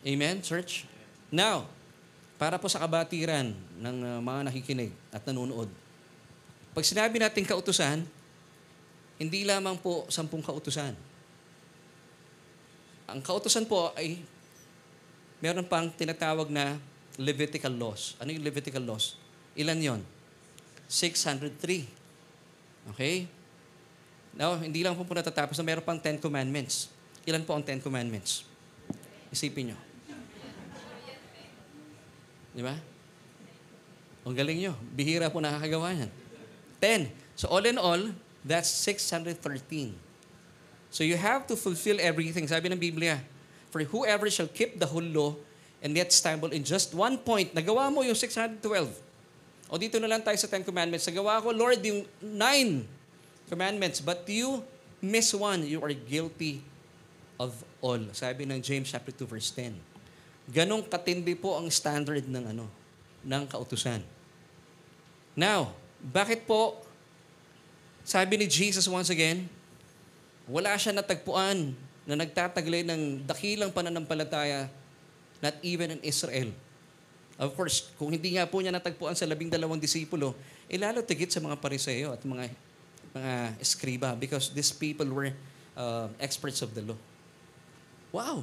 Amen, church? Now, para po sa kabatiran ng mga nakikinig at nanonood, pag sinabi natin kautusan, hindi lamang po 10 kautusan. Ang kautusan po ay meron pang tinatawag na Levitical laws. Ano yung Levitical laws? Ilan yon? 603. Okay? Now, hindi lang po natatapos na meron pang 10 commandments. Ilan po ang 10 commandments? Isipin nyo. Di ba? Ang galing nyo. Bihira po nakakagawa yan. 10. So all in all, that's 613. So you have to fulfill everything. Sabi ng Biblia, for whoever shall keep the whole law and yet stumble in just one point, nagawa mo yung 612. O dito na lang tayo sa 10 commandments. Nagawa ko, Lord, yung 9 commandments, but you miss one, you are guilty of all. Sabi ng James chapter 2 verse 10. Ganong katindi po ang standard ng kautusan. Now, bakit po, sabi ni Jesus once again, wala siya natagpuan na nagtataglay ng dakilang pananampalataya, not even in Israel. Of course, kung hindi nga po niya natagpuan sa 12 disipulo, lalo tigit sa mga Pariseo at mga eskriba, because these people were experts of the law. Wow!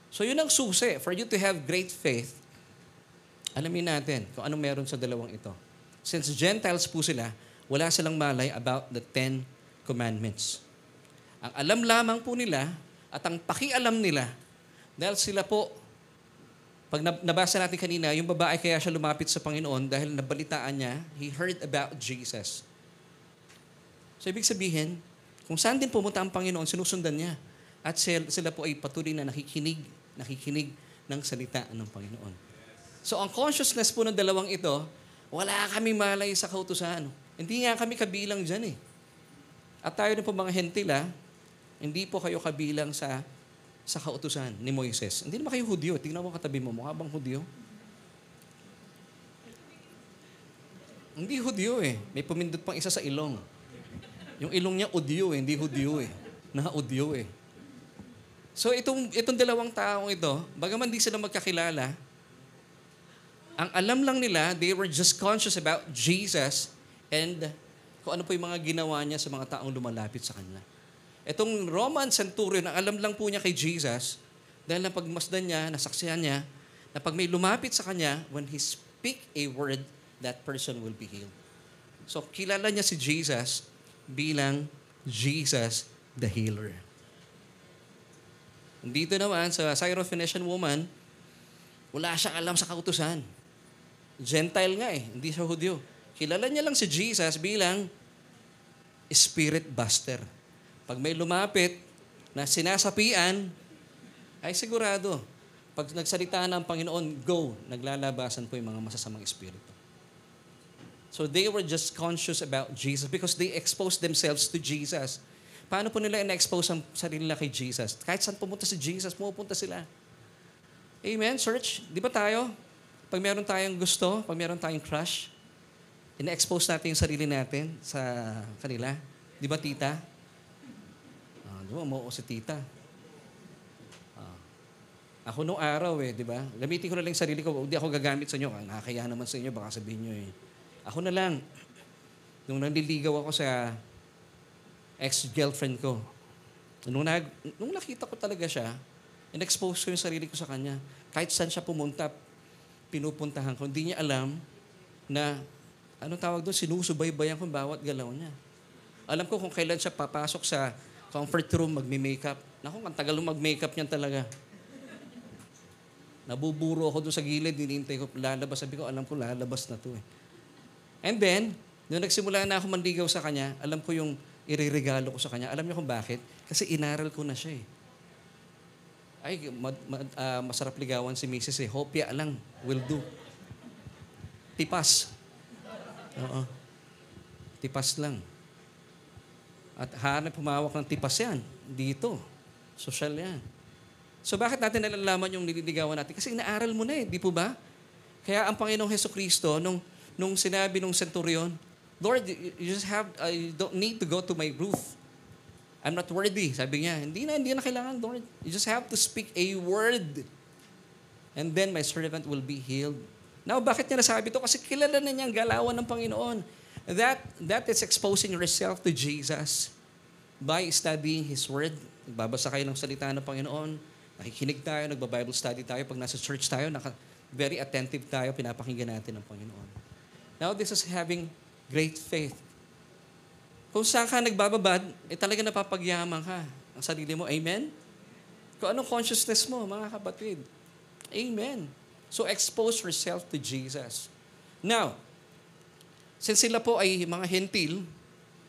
So yun ang susi. For you to have great faith, alamin natin kung anong meron sa dalawang ito. Since Gentiles po sila, wala silang malay about the 10 Commandments. Ang alam lamang po nila at ang pakialam nila, dahil sila po, pag nabasa natin kanina, yung babae kaya siya lumapit sa Panginoon dahil nabalitaan niya, he heard about Jesus. So ibig sabihin, kung saan din pumunta ang Panginoon, sinusundan niya. At sila po ay patuloy na nakikinig ng salita ng Panginoon. So ang consciousness po ng dalawang ito, wala kami malay sa kautusan. Hindi nga kami kabilang dyan eh. At tayo na po mga hentila, hindi po kayo kabilang sa kautusan ni Moises. Hindi naman kayo Hudyo. Tingnan mo katabi mo, mukha bang Hudyo? Hindi Hudyo eh. May pumindot pang isa sa ilong. Yung ilong niya Udyo eh, hindi Hudyo eh. Udyo eh. So itong dalawang taong ito, bagaman di sila magkakilala, ang alam lang nila, they were just conscious about Jesus and kung ano po yung mga ginawa niya sa mga taong lumalapit sa Kanya. Itong Roman centurion, ang alam lang po niya kay Jesus, dahil napagmasdan niya, nasaksihan niya, na pag may lumapit sa Kanya, when He speak a word, that person will be healed. So kilala niya si Jesus bilang Jesus the Healer. Dito naman sa Syrophoenician woman, wala siyang alam sa kautusan. Gentile nga eh, hindi siya Hudyo. Kilala niya lang si Jesus bilang spirit buster. Pag may lumapit na sinasapian, ay sigurado, pag nagsalita ng Panginoon, go, naglalabasan po yung mga masasamang espiritu. So they were just conscious about Jesus because they exposed themselves to Jesus. Paano po nila ina-expose ang sarili nila kay Jesus? Kahit saan pumunta si Jesus, pumupunta sila. Amen, church? Di ba tayo? Pag meron tayong gusto, pag meron tayong crush, ina-expose natin yung sarili natin sa kanila. Di ba, tita? Di ba, mo si tita. Ako nung araw di ba? Gamitin ko na lang yung sarili ko. Hindi ako gagamit sa inyo. Nakakaya naman sa inyo, baka sabihin nyo Ako na lang. Nung nanliligaw ako sa ex-girlfriend ko, nung nakita ko talaga siya, in-expose ko yung sarili ko sa kanya. Kahit saan siya pumunta, pinupuntahan ko. Hindi niya alam na, anong tawag doon, sinusubaybayan ko bawat galaw niya. Alam ko kung kailan siya papasok sa comfort room, magme-makeup. Naku, ang tagal mag-makeup niyan talaga. Nabuburo ako doon sa gilid, hinihintay ko, lalabas. Sabi ko, alam ko, lalabas na to And then, nung nagsimula na ako manligaw sa kanya, alam ko yung iririgalo ko sa kanya. Alam niyo kung bakit? Kasi inaral ko na siya Ay, masarap ligawan si Mrs. Hopya lang, will do. Tipas. Oo. Tipas lang. At hanap pumawak ng tipas yan. Dito. Social yan. So bakit natin nalalaman yung nililigawan natin? Kasi inaaral mo na di po ba? Kaya ang Panginoong Hesukristo, nung sinabi nung centurion, Lord, you don't need to go to my roof. I'm not worthy. Sabi niya, hindi na kailangan, Lord. You just have to speak a word. And then my servant will be healed. Now, bakit niya nasabi ito? Kasi kilala na niya ang galawan ng Panginoon. That is exposing yourself to Jesus by studying His Word. Nagbabasa kayo ng salita ng Panginoon. Nakikinig tayo, nagba-Bible study tayo. Pag nasa church tayo, very attentive tayo, pinapakinggan natin ang Panginoon. Now, this is having great faith. Kung saan ka nagbababad, talaga napapagyaman ka ang sarili mo. Amen? Kung anong consciousness mo, mga kapatid. Amen. So, expose yourself to Jesus. Now, since sila po ay mga hentil,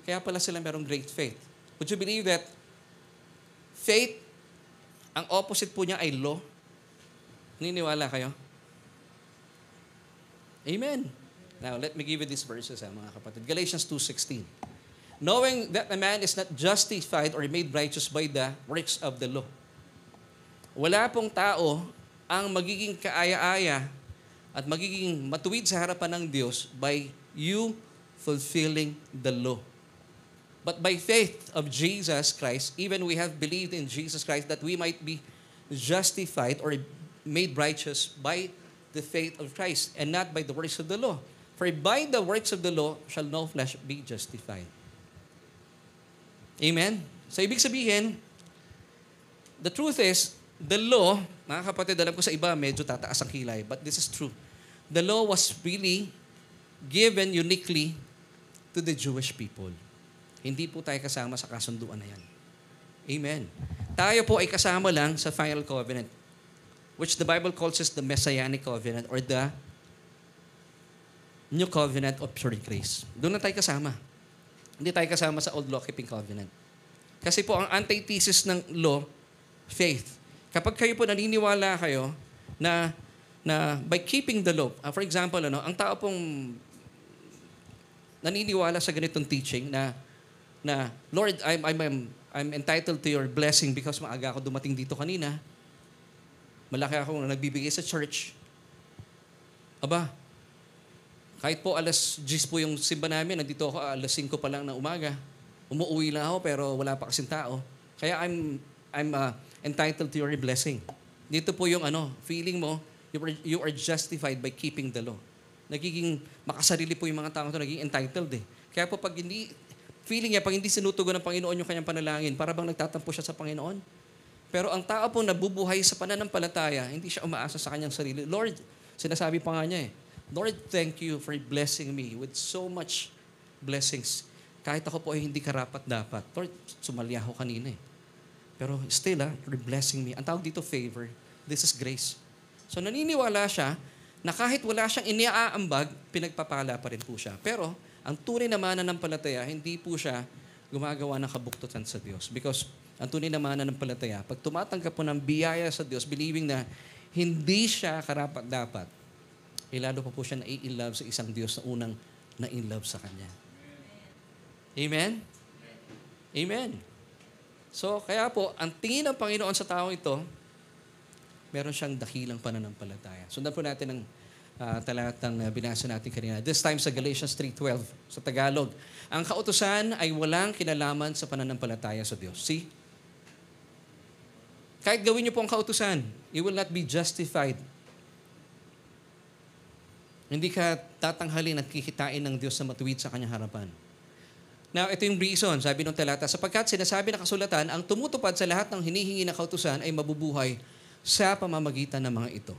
kaya pala sila merong great faith. Would you believe that faith, ang opposite po niya ay law? Naniniwala kayo? Amen. Now, let me give you these verses, mga kapatid. Galatians 2:16. Knowing that a man is not justified or made righteous by the works of the law. Wala pong tao ang magiging kaaya-aya at magiging matuwid sa harapan ng Diyos by you fulfilling the law. But by faith of Jesus Christ, even we have believed in Jesus Christ that we might be justified or made righteous by the faith of Christ and not by the works of the law. For by the works of the law shall no flesh be justified. Amen? So ibig sabihin, the truth is, the law, mga kapatid, alam ko sa iba medyo tataas ang kilay, but this is true. The law was really given uniquely to the Jewish people. Hindi po tayo kasama sa kasunduan na yan. Amen. Tayo po ay kasama lang sa final covenant, which the Bible calls us the Messianic covenant or the new covenant of pure grace. Doon na tayo kasama. Hindi tayo kasama sa old law-keeping covenant. Kasi po ang antithesis ng law, faith. Kapag kayo po naniniwala kayo na by keeping the law, for example, ang tao pong naniniwala sa ganitong teaching na Lord, I'm entitled to your blessing because maaga ako dumating dito kanina. Malaki ako nagbibigay sa church. Aba, kahit po alas 10 po yung simba namin, nandito ako alas 5 pa lang ng umaga. Umuwi lang ako pero wala pa kasing tao. Kaya I'm entitled to your blessing. Dito po yung feeling mo, you are justified by keeping the law. Nagiging makasarili po yung mga tao ito, nagiging entitled eh. Kaya po pag hindi sinutugon ng Panginoon yung kanyang panalangin, para bang nagtatampo siya sa Panginoon? Pero ang tao po nabubuhay sa pananampalataya, hindi siya umaasa sa kanyang sarili. Lord, sinasabi pa nga niya Lord, thank you for blessing me with so much blessings. Kahit ako po ay hindi karapat-dapat. Lord, sumali ako kanina eh. Pero still, you're blessing me. Ang tawag dito, favor. This is grace. So naniniwala siya na kahit wala siyang iniaambag, pinagpapala pa rin po siya. Pero ang tunay na mananampalataya, hindi po siya gumagawa ng kabuktutan sa Diyos. Because ang tunay na mananampalataya, pag tumatanggap po ng biyaya sa Diyos, believing na hindi siya karapat-dapat, lalo pa po siya na-in-love sa isang Diyos na unang na-in-love sa Kanya. Amen? Amen. So, kaya po, ang tingin ng Panginoon sa tao ito, meron siyang dakilang pananampalataya. Sundan po natin ang talatang binasa natin kanina. This time sa Galatians 3:12, sa Tagalog. Ang kautusan ay walang kinalaman sa pananampalataya sa Diyos. See? Kahit gawin niyo po ang kautusan, you will not be justified. Hindi ka tatanghalin at kikitain ng Diyos na matuwid sa kanyang harapan. Now, ito yung reason, sabi ng talata, sapagkat sinasabi ng kasulatan, ang tumutupad sa lahat ng hinihingi na kautusan ay mabubuhay sa pamamagitan ng mga ito.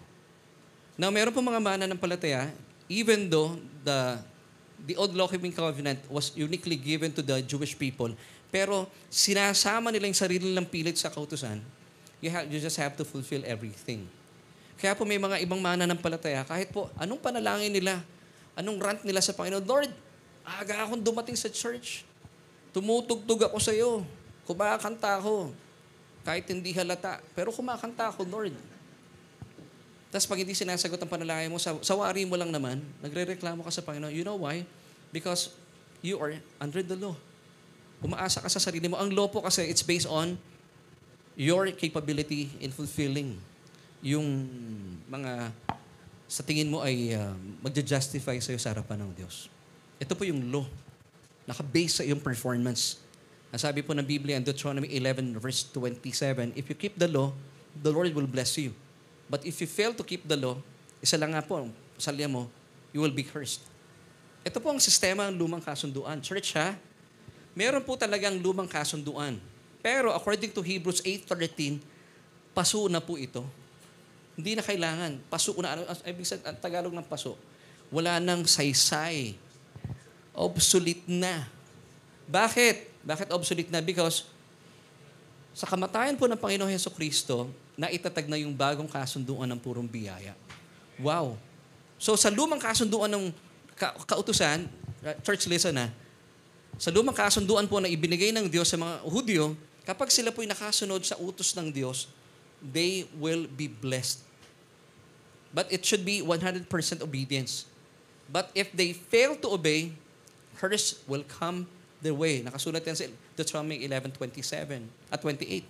Now, meron po mga mananampalataya, even though the old law-keeping covenant was uniquely given to the Jewish people, pero sinasama nila yung sarili nilang pilit sa kautusan, you just have to fulfill everything. Kaya po may mga ibang mananampalataya, kahit po anong panalangin nila, anong rant nila sa Panginoon, Lord, aga akong dumating sa church, tumutugtog ako sa iyo, kumakanta ako, kahit hindi halata, pero kumakanta ako, Lord. Tapos pag hindi sinasagot ang panalangin mo, sawari mo lang naman, nagre-reklamo ka sa Panginoon. You know why? Because you are under the law. Umaasa ka sa sarili mo. Ang law po kasi, it's based on your capability in fulfilling yung mga sa tingin mo ay magja-justify sa iyo sa harapan ng Diyos. Ito po yung law. Naka-base sa iyong performance. Ang sabi po ng Biblia in Deuteronomy 11 verse 27, if you keep the law, the Lord will bless you. But if you fail to keep the law, isa lang nga po, salya mo, you will be cursed. Ito po ang sistema ng lumang kasunduan. Church ha, meron po talagang lumang kasunduan. Pero according to Hebrews 8:13, paso na po ito. Hindi na kailangan. Paso na. Ibig sabihin, ang Tagalog ng paso, wala nang saysay. Obsolete na. Bakit? Bakit obsolete na? Because sa kamatayan po ng Panginoon Jesucristo, naitatag na yung bagong kasunduan ng purong biyaya. Wow. So sa lumang kasunduan ng kautusan, church listen na, sa lumang kasunduan po na ibinigay ng Diyos sa mga Hudyo, kapag sila po'y nakasunod sa utos ng Diyos, they will be blessed. But it should be 100% obedience. But if they fail to obey, curse will come their way. Nakasulat yan sa Deuteronomy 11:27 at 28.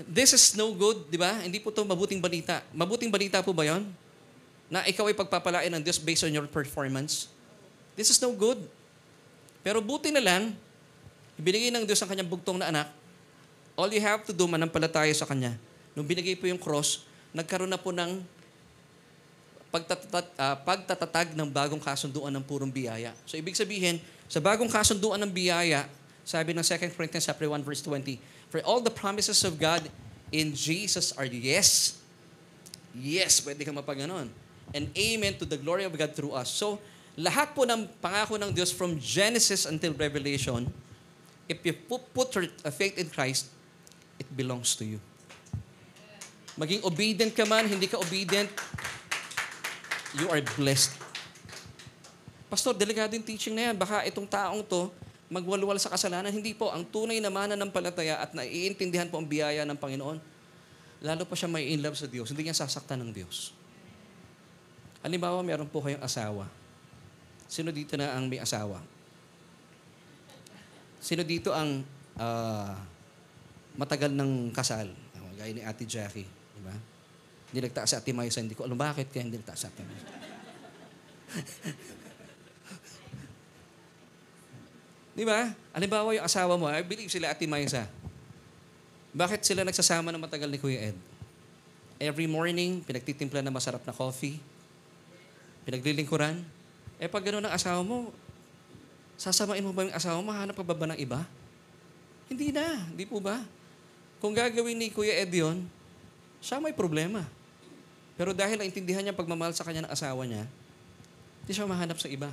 This is no good, di ba? Hindi po ito mabuting balita. Mabuting balita po ba yon? na ikaw ay pagpapalain ng Diyos based on your performance. This is no good. Pero buti na lang, ibinigay ng Diyos ang kanyang bugtong na anak. All you have to do, manampalataya sa kanya. Nung binigay po yung cross, nagkaroon na po ng pagtatatag ng bagong kasunduan ng purong biyaya. So ibig sabihin, sa bagong kasunduan ng biyaya, sabi ng 2 Corinthians chapter 1 verse 20, for all the promises of God in Jesus are yes. Yes, pwede kang mapaganon. And amen to the glory of God through us. So, lahat po ng pangako ng Diyos from Genesis until Revelation, if you put your faith in Christ, it belongs to you. Maging obedient ka man, hindi ka obedient, you are blessed. Pastor, delikado yung teaching na yan. Baka itong taong to, magwalwal sa kasalanan. Hindi po. Ang tunay na mananampalataya at naiintindihan po ang biyaya ng Panginoon, lalo pa siya may in love sa Diyos. Hindi niya sasaktan ng Diyos. Halimbawa, meron po kayong asawa. Sino dito na ang may asawa? Sino dito ang matagal ng kasal? Gaya ni Ate Jackie. Diba? Niligta si Ate Maysa. Hindi ko alam bakit kaya niligta si Ate Maysa. Diba? Halimbawa yung asawa mo, I believe sila Ate Maysa. Bakit sila nagsasama ng matagal ni Kuya Ed? Every morning, pinagtitimpla na masarap na coffee. Pinaglilingkuran. Pag gano'n ang asawa mo, sasamain mo ba yung asawa mo? Hanap pa ba ng iba? Hindi na. Hindi po ba? Kung gagawin ni Kuya Ed yun, siya may problema. Pero dahil naintindihan niya pagmamahal sa kanya ng asawa niya, hindi siya mahanap sa iba.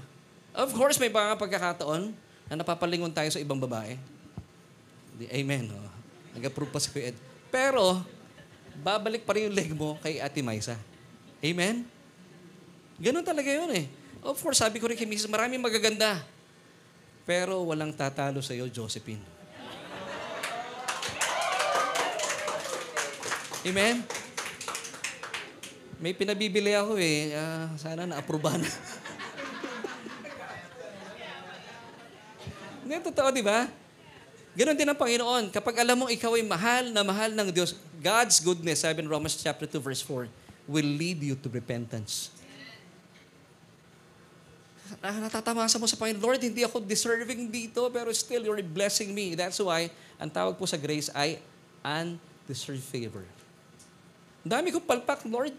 Of course, may mga pagkakataon na napapalingon tayo sa ibang babae. Amen. Oh. Nag-approve pa si Kuya Ed. Pero, babalik pa rin yung leg mo kay Ate Maysa. Amen? Ganun talaga yun eh. Of course, sabi ko rin kay Mrs. maraming magaganda. Pero walang tatalo sa iyo, Josephine. Amen? May pinabibili ako eh. Sana na-approvehan. Hindi, totoo, di ba? Ganon din ang Panginoon. Kapag alam mong ikaw ay mahal na mahal ng Diyos, God's goodness, sabi in Romans chapter 2, verse 4, will lead you to repentance. Natatamasa mo sa Panginoon, Lord, hindi ako deserving dito, pero still, you're blessing me. That's why, ang tawag po sa grace ay undeserved favor. Ang dami kong palpak, Lord.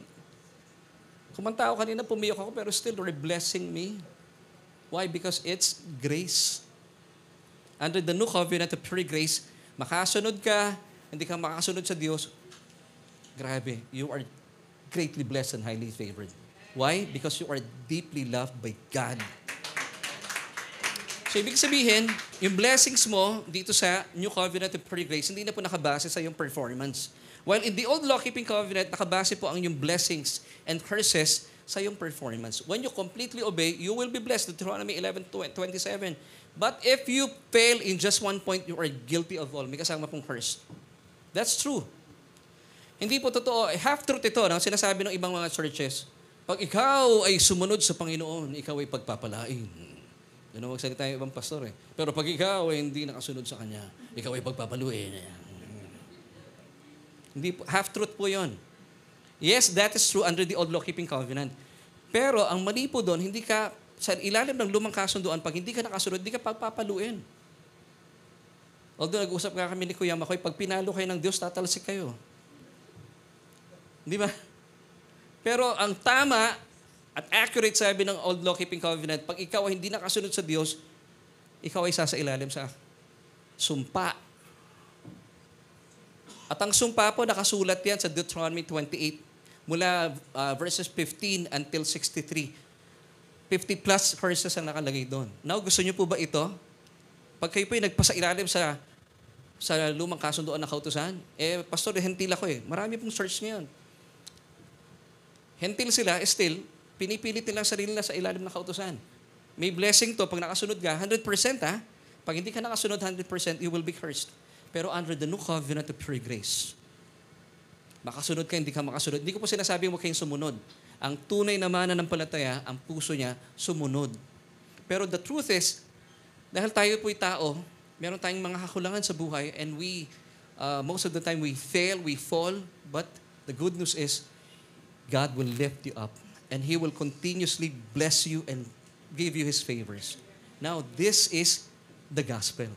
Kumanta ako kanina, pumiyok ako, pero still, you're blessing me. Why? Because it's grace. Under the new covenant of pure grace, makasunod ka, hindi ka makasunod sa Diyos, grabe, you are greatly blessed and highly favored. Why? Because you are deeply loved by God. So, ibig sabihin, yung blessings mo dito sa new covenant of pure grace, hindi na po nakabase sa yung performance. While in the old law-keeping covenant, nakabase po ang yung blessings and curses sa yung performance. When you completely obey, you will be blessed. Deuteronomy 11:27. But if you fail in just one point, you are guilty of all. May kasama pong curse. That's true. Hindi po totoo. Half-truth ito, no? Sinasabi ng ibang mga churches, pag ikaw ay sumunod sa Panginoon, ikaw ay pagpapalain. Yan ang magsalita yung ibang pastor eh. Pero pag ikaw ay hindi nakasunod sa Kanya, ikaw ay pagpapaluin. Hindi po, half-truth po yun. Yes, that is true under the old law-keeping covenant. Pero ang mali po doon, hindi ka sa ilalim ng lumang kasunduan, pag hindi ka nakasunod, hindi ka pagpapaluin. Although nag-usap nga kami ni Kuya Makoy, pag pinalo kayo ng Diyos, tatalsik kayo. Di ba? Pero ang tama at accurate sabi ng old law-keeping covenant, pag ikaw ay hindi nakasunod sa Diyos, ikaw ay sasailalim sa sumpa. At ang sumpa po, nakasulat yan sa Deuteronomy 28, mula verses 15 until 63. 50 plus verses ang nakalagay doon. Now, gusto niyo po ba ito? Pag kayo po ay nagpasailalim sa lumang kasunduan ng kautusan, pastor, hentil ako eh. Marami pong church ngayon. Hentil sila, still, pinipilit nila ang sarili nila sa ilalim ng kautusan. May blessing to, pag nakasunod ka, 100% ha? Pag hindi ka nakasunod 100%, you will be cursed. Pero under the new covenant of pure grace, makasunod ka, hindi ka makasunod. Hindi ko po sinasabing huwag kayong sumunod. Ang tunay na mananampalataya, ang puso niya, sumunod. Pero the truth is, dahil tayo po'y tao, meron tayong mga kakulangan sa buhay, and most of the time, we fail, we fall, but the good news is, God will lift you up and He will continuously bless you and give you His favors. Now, this is the gospel.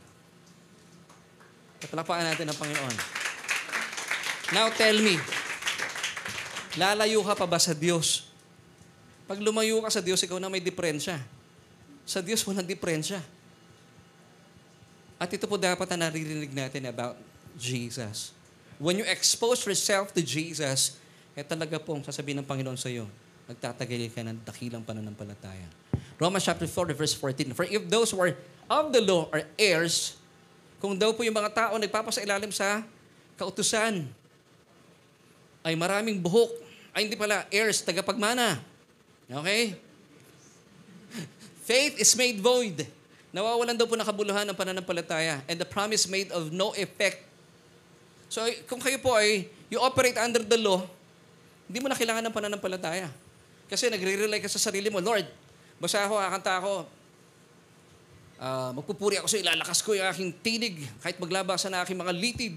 Palakpakan natin ang Panginoon. Now, tell me, lalayo ka pa ba sa Diyos? Pag lumayo ka sa Diyos, ikaw na may diferensya. Sa Diyos, walang diferensya. At ito po dapat na naririnig natin about Jesus. When you expose yourself to Jesus, talaga pong sasabihin ng Panginoon sa iyo, nagtatagal ka ng dakilang pananampalataya. Romans chapter 4, verse 14. For if those who are of the law are heirs, kung daw po yung mga tao nagpapasailalim sa kautusan, ay maraming buhok, ay hindi pala, heirs, tagapagmana. Okay? Faith is made void. Nawawalan daw po ng kabuluhan ng pananampalataya, and the promise made of no effect. So, kung kayo po ay you operate under the law, hindi mo na kailangan ng pananampalataya. Kasi nagre-rely ka sa sarili mo, Lord, basta ako, kakanta ako, magpupuri ako sa ilalakas ko yung aking tinig, kahit maglabasan na aking mga litid.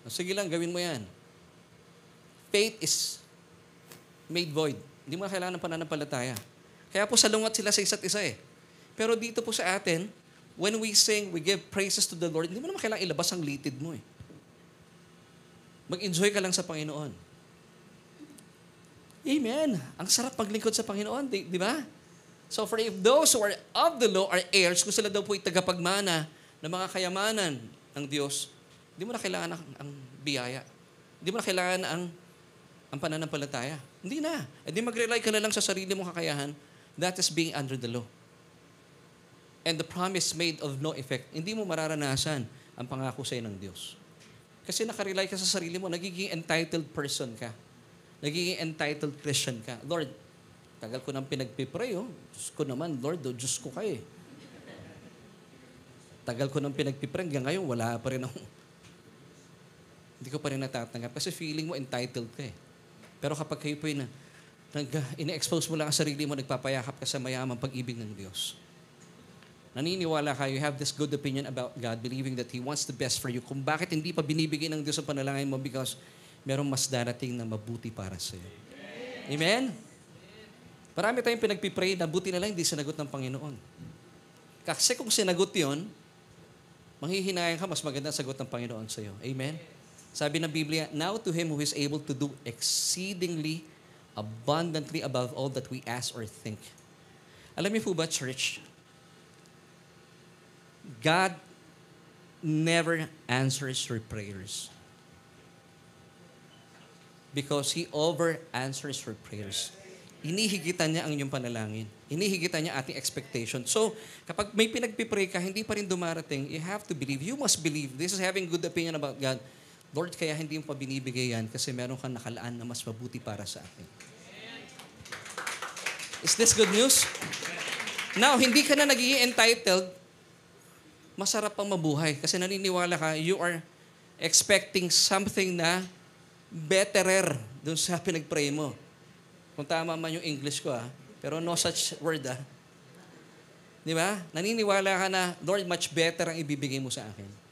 Sige lang, gawin mo yan. Faith is made void. Hindi mo na kailangan ng pananampalataya. Kaya po salungat sila sa isa't isa eh. Pero dito po sa atin, when we sing, we give praises to the Lord, hindi mo naman kailangan ilabas ang litid mo eh. Mag-enjoy ka lang sa Panginoon. Amen. Ang sarap maglingkod sa Panginoon, di ba? So for if those who are of the law are heirs, kung sila daw po ay tagapagmana ng mga kayamanan ng Diyos, hindi mo na kailangan ang biyaya. Hindi mo na kailangan ang pananampalataya. Hindi na. E di mag-rely ka na lang sa sarili mong kakayahan. That is being under the law. And the promise made of no effect. Hindi mo mararanasan ang pangako sa iyo ng Diyos. Kasi nakarely ka sa sarili mo, nagiging entitled person ka. Nagiging entitled Christian ka. Lord, tagal ko nang pinagpipray, oh. Diyos ko naman, Lord, oh, Diyos ko kayo. Tagal ko nang pinagpipray, hanggang ngayon, wala pa rin ako. Hindi ko pa rin natatanggap. Kasi feeling mo entitled ka eh. Pero kapag kayo po ina-expose mo lang ang sarili mo, nagpapayakap ka sa mayamang pag-ibig ng Diyos. Naniniwala ka, you have this good opinion about God, believing that He wants the best for you. Kung bakit hindi pa binibigay ng Diyos ang panalangin mo, because merong mas darating na mabuti para sa iyo. Amen? Marami tayong pinagpipray na buti na lang hindi sinagot ng Panginoon. Kasi kung sinagot yon, manghihinayang ka, mas magandang sagot ng Panginoon sa iyo. Amen? Sabi ng Biblia, now to Him who is able to do exceedingly abundantly above all that we ask or think. Alam niyo po ba, church, God never answers your prayers because He over-answers your prayers. Inihigitan niya ang inyong panalangin. Inihigitan niya ating expectation. So, kapag may pinagpipray ka, hindi pa rin dumarating, you have to believe. You must believe. This is having good opinion about God. Lord, kaya hindi mo pa binibigay yan kasi meron kang nakalaan na mas mabuti para sa akin. Is this good news? Now, hindi ka na nagiging entitled, masarap pang mabuhay kasi naniniwala ka, you are expecting something na betterer dun sa pinagpray mo. Kung tama man yung English ko, pero no such word, Di ba? Naniniwala ka na, Lord, much better ang ibibigay mo sa akin.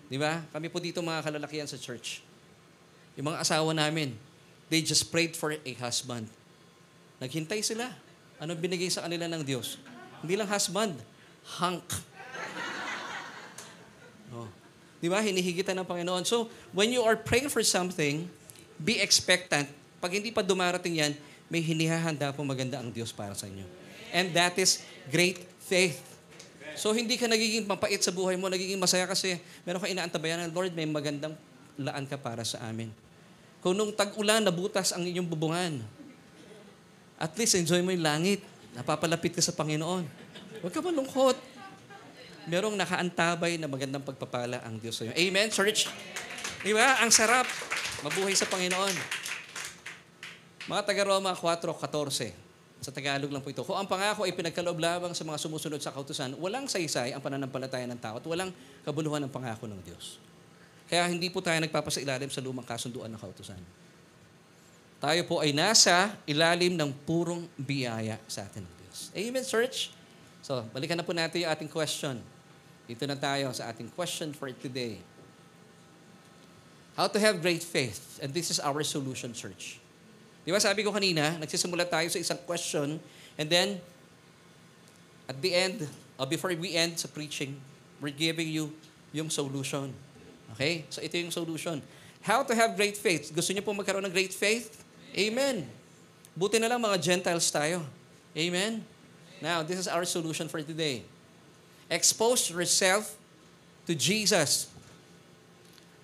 Di ba? Kami po dito mga kalalakihan sa church. Yung mga asawa namin, they just prayed for a husband. Naghintay sila. Ano binigay sa kanila ng Diyos? Hindi lang husband, hunk. Oh. Di ba? Hinihigitan ng Panginoon. So, when you are praying for something, be expectant. Pag hindi pa dumarating yan, may hinihahanda po maganda ang Diyos para sa inyo. And that is great faith. So, hindi ka nagiging mapait sa buhay mo, nagiging masaya kasi meron ka inaantabayan na, Lord, may magandang laan ka para sa amin. Kung nung tag-ulan, nabutas ang inyong bubungan, at least enjoy mo yung langit. Napapalapit ka sa Panginoon. Huwag ka malungkot. Merong nakaantabay na magandang pagpapala ang Diyos sa iyo. Amen, church? Di ba? Ang sarap. Mabuhay sa Panginoon. Mga taga-Roma 4:14. Sa Tagalog lang po ito. Kung ang pangako ay pinagkaloob lamang sa mga sumusunod sa kautusan, walang saysay ang pananampalataya ng tao at walang kabuluhan ng pangako ng Diyos. Kaya hindi po tayo nagpapasailalim sa lumang kasunduan ng kautusan. Tayo po ay nasa ilalim ng purong biyaya sa atin ng Diyos. Amen, church? So, balikan na po natin yung ating question. Dito na tayo sa ating question for today. How to have great faith. And this is our solution, church. Di ba sabi ko kanina, nagsisimula tayo sa isang question, and then, at the end, before we end sa preaching, we're giving you yung solution. Okay? So ito yung solution. How to have great faith. Gusto niyo po magkaroon ng great faith? Amen. Buti na lang mga Gentiles tayo. Amen? Now, this is our solution for today. Expose yourself to Jesus.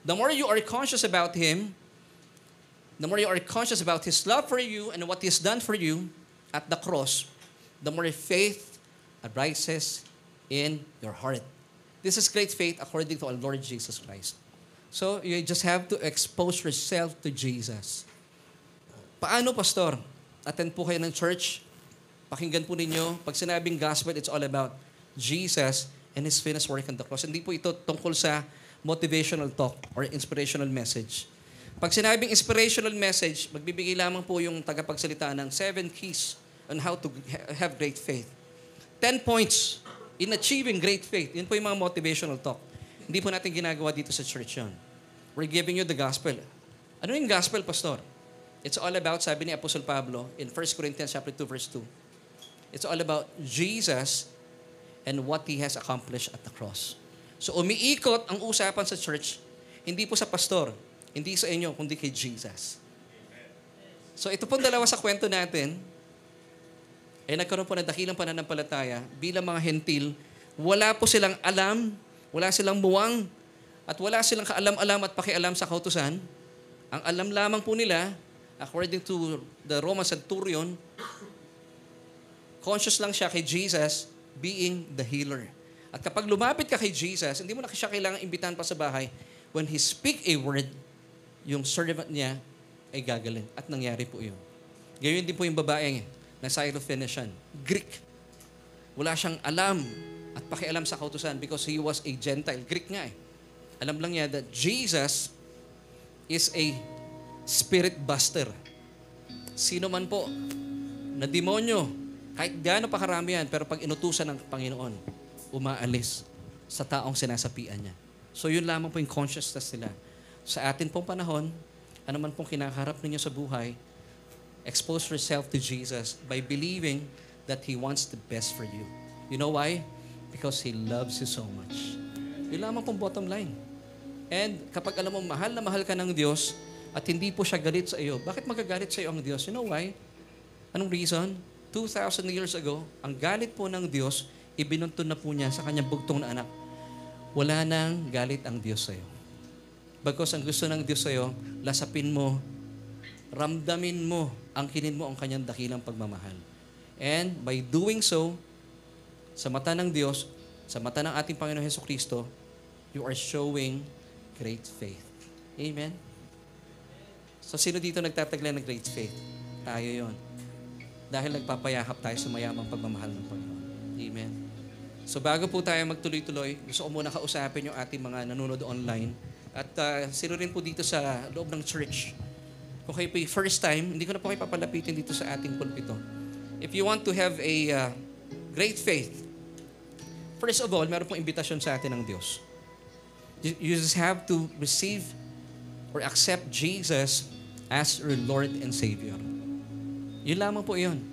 The more you are conscious about Him, the more you are conscious about His love for you and what He's done for you at the cross, the more faith arises in your heart. This is great faith according to our Lord Jesus Christ. So, you just have to expose yourself to Jesus. Paano, Pastor? Attend po kayo ng church. Pakinggan po ninyo. Pag sinabing gospel, it's all about Jesus and His finished work on the cross. Hindi po ito tungkol sa motivational talk or inspirational message. Pag sinabing inspirational message, magbibigay lamang po yung tagapagsalita ng 7 keys on how to have great faith. 10 points in achieving great faith. Yun po yung mga motivational talk. Hindi po natin ginagawa dito sa church yun. We're giving you the gospel. Ano yung gospel, Pastor? It's all about, sabi ni Apostle Pablo in 1 Corinthians chapter 2, verse 2. It's all about Jesus and what He has accomplished at the cross. So umiikot ang usapan sa church, hindi po sa pastor, hindi sa inyo, kundi kay Jesus. So ito pong dalawa sa kwento natin, nagkaroon po ng dakilang pananampalataya bilang mga hentil, wala po silang alam, wala silang muwang, at wala silang kaalam-alam at pakialam sa kautusan. Ang alam lamang po nila, according to the Roman centurion, conscious lang siya kay Jesus being the healer. At kapag lumapit ka kay Jesus, hindi mo na siya kailangang imbitahan pa sa bahay. When He speak a word, yung servant niya ay gagaling. At nangyari po yun. Gayon din po yung babae na Syrophoenician. Greek. Wala siyang alam at pakialam sa kautusan because he was a Gentile. Greek nga eh. Alam lang niya that Jesus is a spirit buster. Sino man po na demonyo, kahit gaano pa karami yan, pero pag inutusan ng Panginoon, umaalis sa taong sinasapian niya. So yun lamang po yung consciousness nila. Sa atin pong panahon, ano man pong kinakaharap ninyo sa buhay, expose yourself to Jesus by believing that He wants the best for you. You know why? Because He loves you so much. Yun lamang pong bottom line. And kapag alam mo, mahal na mahal ka ng Diyos at hindi po siya galit sa iyo, bakit magagalit sa iyo ang Diyos? You know why? Anong reason? 2,000 years ago, ang galit po ng Diyos, ibinuntun na po niya sa kanyang bugtong na anak. Wala nang galit ang Diyos sa iyo. Bagkus ang gusto ng Diyos sa iyo, lasapin mo, ramdamin mo, angkinin mo ang kanyang dakilang pagmamahal. And by doing so, sa mata ng Diyos, sa mata ng ating Panginoon Jesucristo, you are showing great faith. Amen? So sino dito nagtataglan ng great faith? Tayo yon. Dahil nagpapayakap tayo sa mayamang pagmamahal ng Panginoon. Amen? So bago po tayo magtuloy-tuloy, gusto ko muna kausapin yung ating mga nanonood online. At sino rin po dito sa loob ng church. Kung kayo po yung first time, hindi ko na po kayo papalapitin dito sa ating pulpito. If you want to have a great faith, first of all, meron pong imbitasyon sa atin ng Diyos. You just have to receive or accept Jesus as your Lord and Savior. Yun lamang po yun.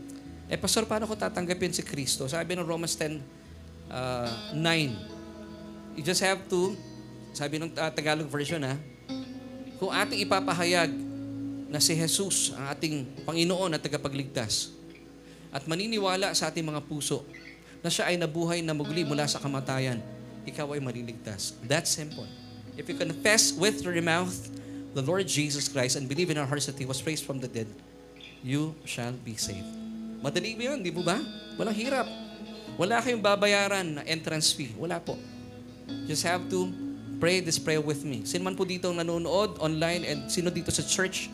Pastor, paano ko tatanggapin si Kristo? Sabi ng Romans 10:9, you just have to, sabi ng Tagalog version kung ating ipapahayag na si Jesus ang ating Panginoon at tagapagligtas at maniniwala sa ating mga puso na siya ay nabuhay na muli mula sa kamatayan, ikaw ay maliligtas. That's simple. If you confess with your mouth the Lord Jesus Christ and believe in our hearts that He was raised from the dead, you shall be saved. Madali ba yun? Di po ba? Walang hirap. Wala kayong babayaran na entrance fee. Wala po. Just have to pray this prayer with me. Sino man po dito nanonood online and sino dito sa church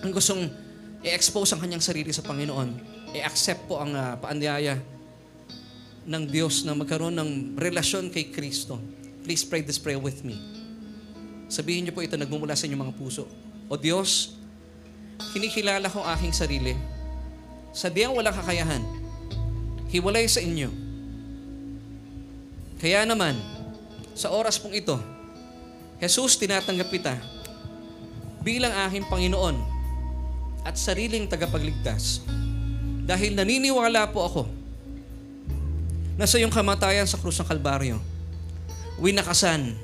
ang gustong i-expose ang kanyang sarili sa Panginoon, i-accept po ang paanyaya ng Diyos na magkaroon ng relasyon kay Kristo. Please pray this prayer with me. Sabihin niyo po ito, nagmumula sa inyong mga puso. O Diyos, kinikilala ko aking sarili. Sadyang walang kakayahan. Hiwalay sa inyo. Kaya naman, sa oras pong ito, Jesus, tinatanggap kita bilang aking Panginoon at sariling tagapagligtas. Dahil naniniwala po ako na sa iyong kamatayan sa krus ng Kalbaryo, winakasan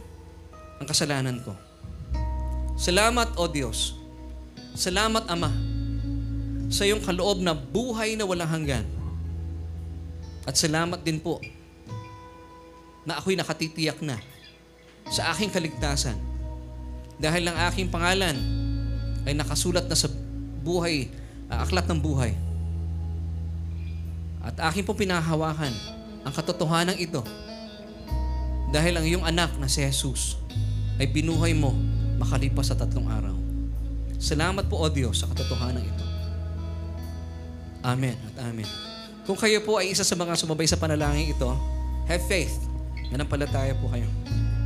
ang kasalanan ko. Salamat, O Diyos. Salamat, Ama, sa iyong kaloob na buhay na walang hanggan. At salamat din po na ako'y nakatitiyak na sa aking kaligtasan dahil ang aking pangalan ay nakasulat na sa buhay, aklat ng buhay. At aking po pinahawakan ang katotohanan ito dahil ang iyong anak na si Jesus ay binuhay mo makalipas sa 3 araw. Salamat po, O Diyos, sa katotohanan ito. Amen at amen. Kung kayo po ay isa sa mga sumabay sa panalangin ito, have faith. Manampalataya po kayo.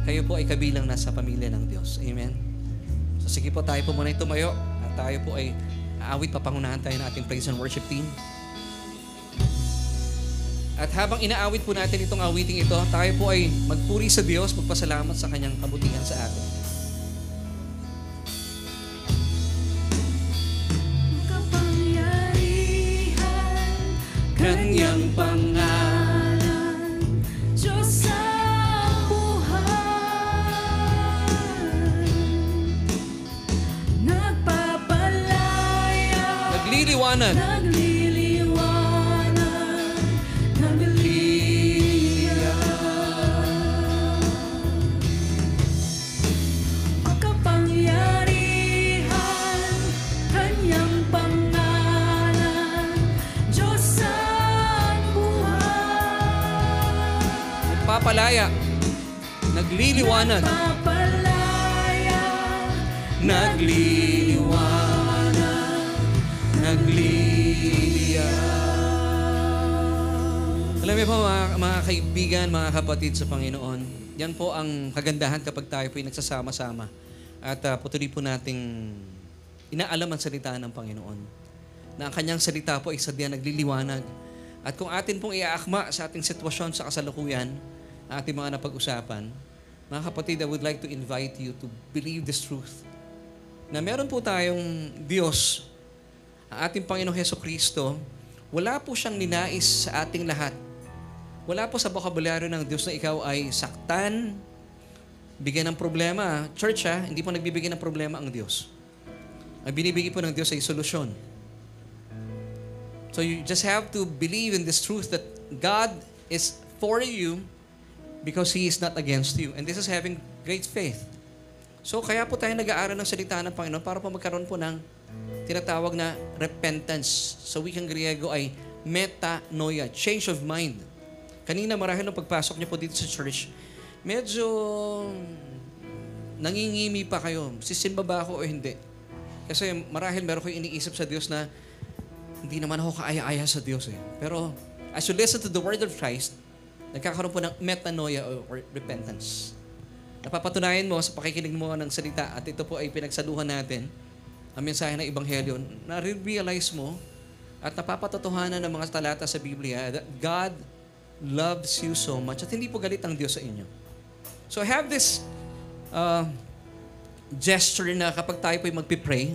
Kayo po ay kabilang nasa pamilya ng Diyos. Amen. So sige po, tayo po muna tumayo at tayo po ay aawit, papangunahan tayo ng ating praise and worship team. At habang inaawit po natin itong awiting ito, tayo po ay magpuri sa Diyos, magpasalamat sa Kanyang kabutihan sa atin. Kanyang pangalan, Diyos ang buhay, nagpapalaya, nagliliwanag, Papalaya, nagliliwanag, nagliliwanag, nagliliwanag. Alam niyo po mga kaibigan, mga kapatid sa Panginoon, yan po ang kagandahan kapag tayo po ay nagsasama-sama at patuloy po nating inaalam ang salita ng Panginoon. Na ang Kanyang salita po ay sadyang nagliliwanag. At kung atin pong iaakma sa ating sitwasyon sa kasalukuyan, ang ating mga napag-usapan, mga kapatid, I would like to invite you to believe this truth. Na meron po tayong Diyos, ang ating Panginoong Hesukristo, wala po siyang ninais sa ating lahat. Wala po sa bokabularyo ng Diyos na ikaw ay saktan, bigyan ng problema. Church, hindi po nagbibigay ng problema ang Diyos. Ang binibigay po ng Diyos ay solusyon. So you just have to believe in this truth that God is for you because He is not against you. And this is having great faith. So kaya po tayo nag-aaral ng salita ng Panginoon para po magkaroon po ng tinatawag na repentance. Sa wikang Griego ay metanoia, change of mind. Kanina marahil nung pagpasok niyo po dito sa church, medyo nangingimi pa kayo. Sisimba ba ako o hindi? Kasi marahil meron ko iniisip sa Diyos na hindi naman ako kaaya-aya sa Diyos eh. Pero as you listen to the word of Christ, nagkakaroon po ng metanoia or repentance. Napapatunayan mo sa pakikinig mo ng salita at ito po ay pinagsaluhan natin ang mensahe ng Ebanghelyo, na-realize mo at napapatotohanan ng mga talata sa Biblia that God loves you so much at hindi po galit ang Diyos sa inyo. So I have this gesture na kapag tayo po ay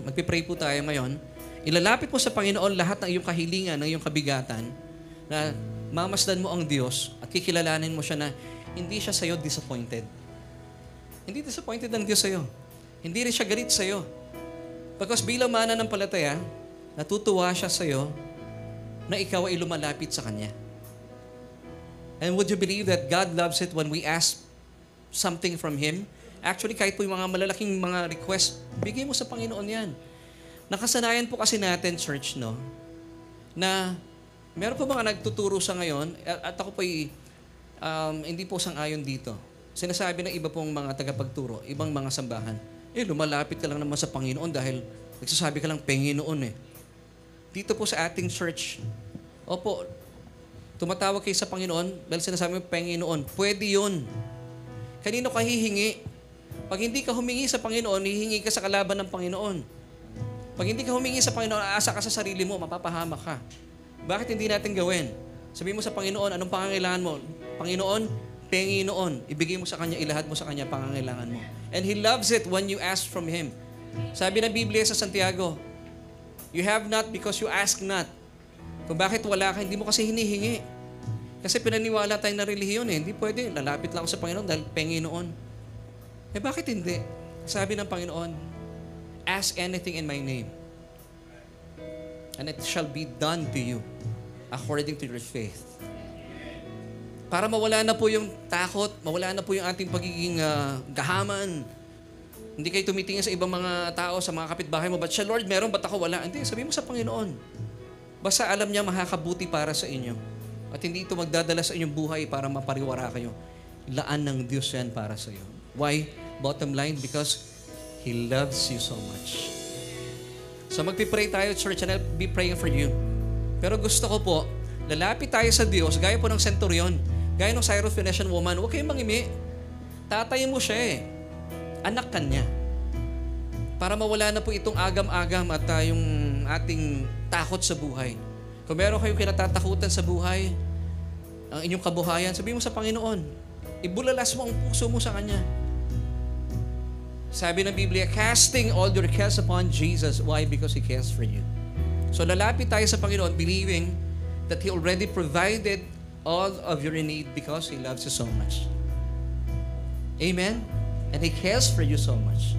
magpipray po tayo ngayon, ilalapit mo sa Panginoon lahat ng iyong kahilingan, ng iyong kabigatan, na mamasdan mo ang Diyos at kikilalanin mo siya na hindi siya sa'yo disappointed. Hindi disappointed ang Diyos sa'yo. Hindi rin siya galit sa'yo. Because bilang mananampalataya, natutuwa siya sa'yo na ikaw ay lumalapit sa Kanya. And would you believe that God loves it when we ask something from Him? Actually, kahit po yung mga malalaking mga request, bigay mo sa Panginoon yan. Nakasanayan po kasi natin, church, no, na meron po mga nagtuturo sa ngayon, at ako po hindi po sang-ayon dito. Sinasabi ng iba pong mga tagapagturo, ibang mga sambahan, lumalapit ka lang naman sa Panginoon dahil nagsasabi ka lang, Panginoon eh. Dito po sa ating church, opo, tumatawag kayo sa Panginoon dahil sinasabi mo, Panginoon, pwede yun. Kanino ka hihingi? Pag hindi ka humingi sa Panginoon, hihingi ka sa kalaban ng Panginoon. Pag hindi ka humingi sa Panginoon, aasa ka sa sarili mo, mapapahamak ka. Bakit hindi natin gawin? Sabihin mo sa Panginoon, anong pangangailangan mo? Panginoon, Panginoon, ibigay mo sa Kanya, ilahad mo sa Kanya pangangailangan mo. And He loves it when you ask from Him. Sabi ng Biblia sa Santiago, You have not because you ask not. Kung bakit wala ka, hindi mo kasi hinihingi. Kasi pinaniwala tayo na relihiyon eh. Hindi pwede, lalapit lang ako sa Panginoon dahil Panginoon. Eh bakit hindi? Sabi ng Panginoon, ask anything in my name, and it shall be done to you according to your faith. Para mawala na po yung takot, mawala na po yung ating pagiging gahaman. Hindi kayo tumitingin sa ibang mga tao, sa mga kapitbahay mo, ba't siya, Lord, meron, ba't ako wala? Hindi, sabihin mo sa Panginoon. Basta alam niya makakabuti para sa inyo. At hindi ito magdadala sa inyong buhay para mapariwara kayo. Laan ng Diyos yan para sa iyo. Why? Bottom line, because He loves you so much. So magpipray tayo, church, and I'll be praying for you. Pero gusto ko po, lalapit tayo sa Diyos, gaya po ng centurion, gaya ng Syrophoenician woman, huwag kayong mangimi. Tatay mo siya eh. Anak ka niya. Para mawala na po itong agam-agam at yung ating takot sa buhay. Kung meron kayong kinatatakutan sa buhay, ang inyong kabuhayan, sabihin mo sa Panginoon, ibulalas mo ang puso mo sa Kanya. Sabi ng Biblia, casting all your cares upon Jesus. Why? Because He cares for you. So lalapit tayo sa Panginoon believing that He already provided all of your need because He loves you so much. Amen? And He cares for you so much.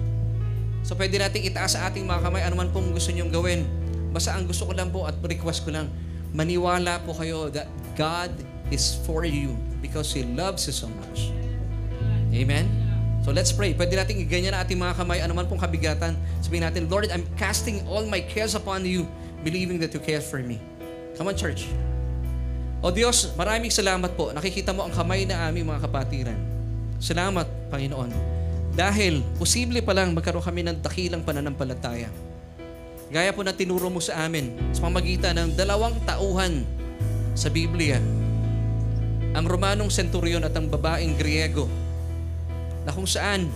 So pwede nating itaas sa ating mga kamay anuman pong gusto niyong gawin. Basta ang gusto ko lang po at request ko lang, maniwala po kayo that God is for you because He loves you so much. Amen? So let's pray. Pwede nating iganyan na ating mga kamay anuman pong kabigatan. Sabihin natin, Lord, I'm casting all my cares upon you, believing that you care for me. Come on, church. O Diyos, maraming salamat po. Nakikita mo ang kamay na aming mga kapatiran. Salamat, Panginoon. Dahil posible pa lang magkaroon kami ng dakilang pananampalataya. Gaya po na tinuro mo sa amin sa pamamagitan ng 2 tauhan sa Biblia. Ang Romanong centurion at ang babaeng Griego na kung saan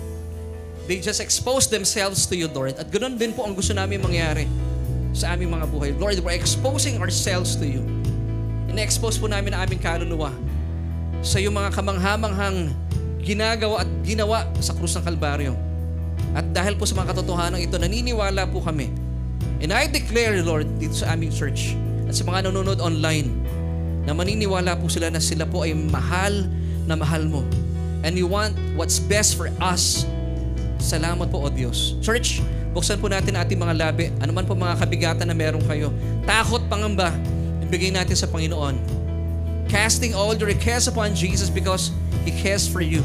they just expose themselves to you, Lord. At ganoon din po ang gusto namin mangyari sa aming mga buhay. Lord, we're exposing ourselves to you. Ina-expose po namin ang aming kaluluwa sa iyong mga kamanghamanghang ginagawa at ginawa sa krus ng Kalbaryo. At dahil po sa mga katotohanan ito, naniniwala po kami. And I declare, Lord, dito sa aming church at sa mga nanonood online, na maniniwala po sila na sila po ay mahal na mahal mo. And you want what's best for us. Salamat po, O Diyos. Church, buksan po natin ating mga labi. Ano man po mga kabigatan na meron kayo. Takot, pangamba, ibigay natin sa Panginoon. Casting all your cares upon Jesus because He cares for you.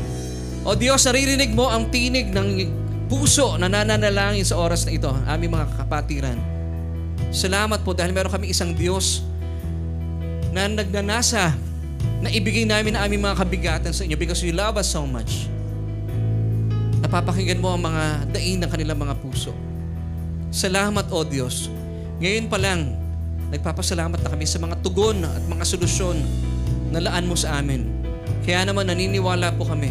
O Diyos, naririnig mo ang tinig ng puso na nananalangin sa oras na ito, aming mga kapatiran. Salamat po dahil meron kami isang Diyos na nagnanasa na ibigay namin ang aming mga kabigatan sa inyo because you love us so much. Napapakinggan mo ang mga daing ng kanilang mga puso. Salamat, O Diyos. Ngayon pa lang, nagpapasalamat na kami sa mga tugon at mga solusyon na laan mo sa amin. Kaya naman naniniwala po kami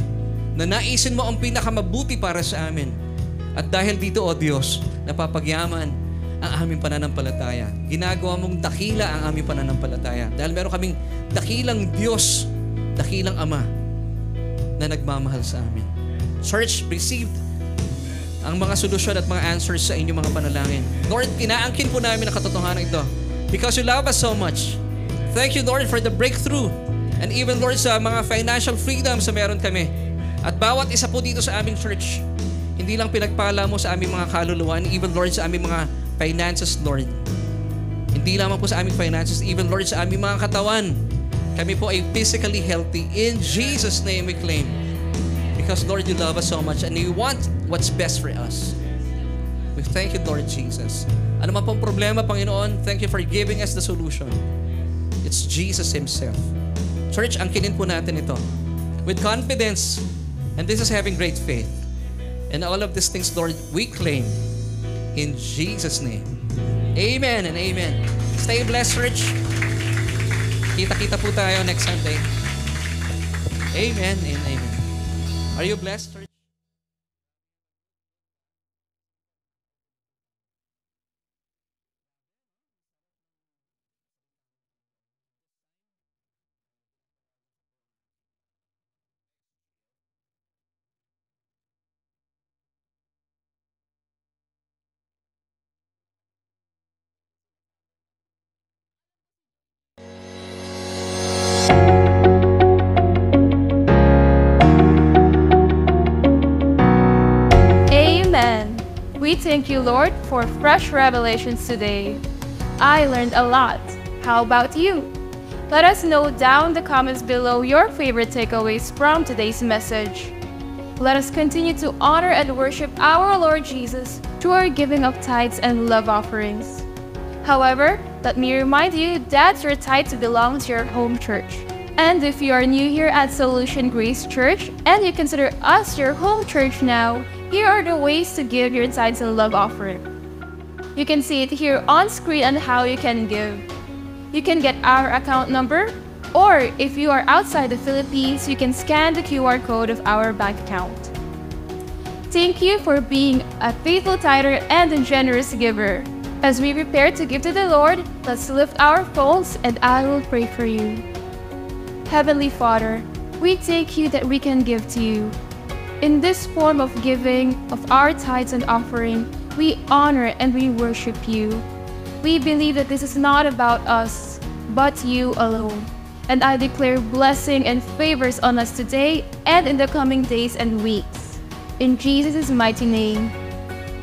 na naisin mo ang pinakamabuti para sa amin. At dahil dito, O Diyos, napapagyaman ang aming pananampalataya. Ginagawa mong dakila ang aming pananampalataya. Dahil meron kaming dakilang Diyos, dakilang Ama na nagmamahal sa amin. Church, received ang mga solusyon at mga answers sa inyong mga panalangin. Lord, inaangkin po namin ang katotohanan ito because you love us so much. Thank you, Lord, for the breakthrough and even, Lord, sa mga financial freedoms na meron kami. At bawat isa po dito sa aming church, hindi lang pinagpala mo sa aming mga kaluluwa and even, Lord, sa aming mga finances, Lord. Hindi lamang po sa aming finances, even, Lord, sa aming mga katawan. Kami po ay physically healthy. In Jesus' name we claim. Because, Lord, you love us so much and you want what's best for us. We thank you, Lord Jesus. Ano man pong problema, Panginoon, thank you for giving us the solution. It's Jesus Himself. Church, angkinin po natin ito with confidence, and this is having great faith. And all of these things, Lord, we claim in Jesus' name. Amen and amen. Stay blessed, church. Kita-kita po tayo next Sunday. Amen and amen. Are you blessed, church? We thank you, Lord, for fresh revelations today. I learned a lot. How about you? Let us know down in the comments below your favorite takeaways from today's message. Let us continue to honor and worship our Lord Jesus through our giving of tithes and love offerings. However, let me remind you that your tithes belong to your home church. And if you are new here at Solution Grace Church and you consider us your home church now, here are the ways to give your tithes and love offering. You can see it here on screen on how you can give. You can get our account number, or if you are outside the Philippines, you can scan the QR code of our bank account. Thank you for being a faithful tither and a generous giver. As we prepare to give to the Lord, let's lift our phones and I will pray for you. Heavenly Father, we thank you that we can give to you. In this form of giving of our tithes and offering, we honor and we worship you. We believe that this is not about us, but you alone. And I declare blessing and favors on us today and in the coming days and weeks. In Jesus' mighty name,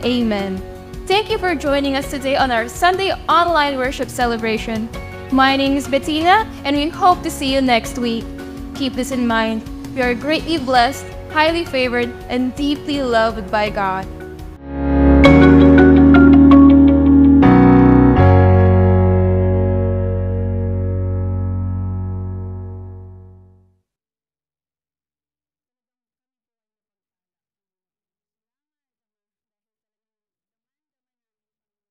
amen. Thank you for joining us today on our Sunday online worship celebration. My name is Bettina, and we hope to see you next week. Keep this in mind. We are greatly blessed, highly favored, and deeply loved by God.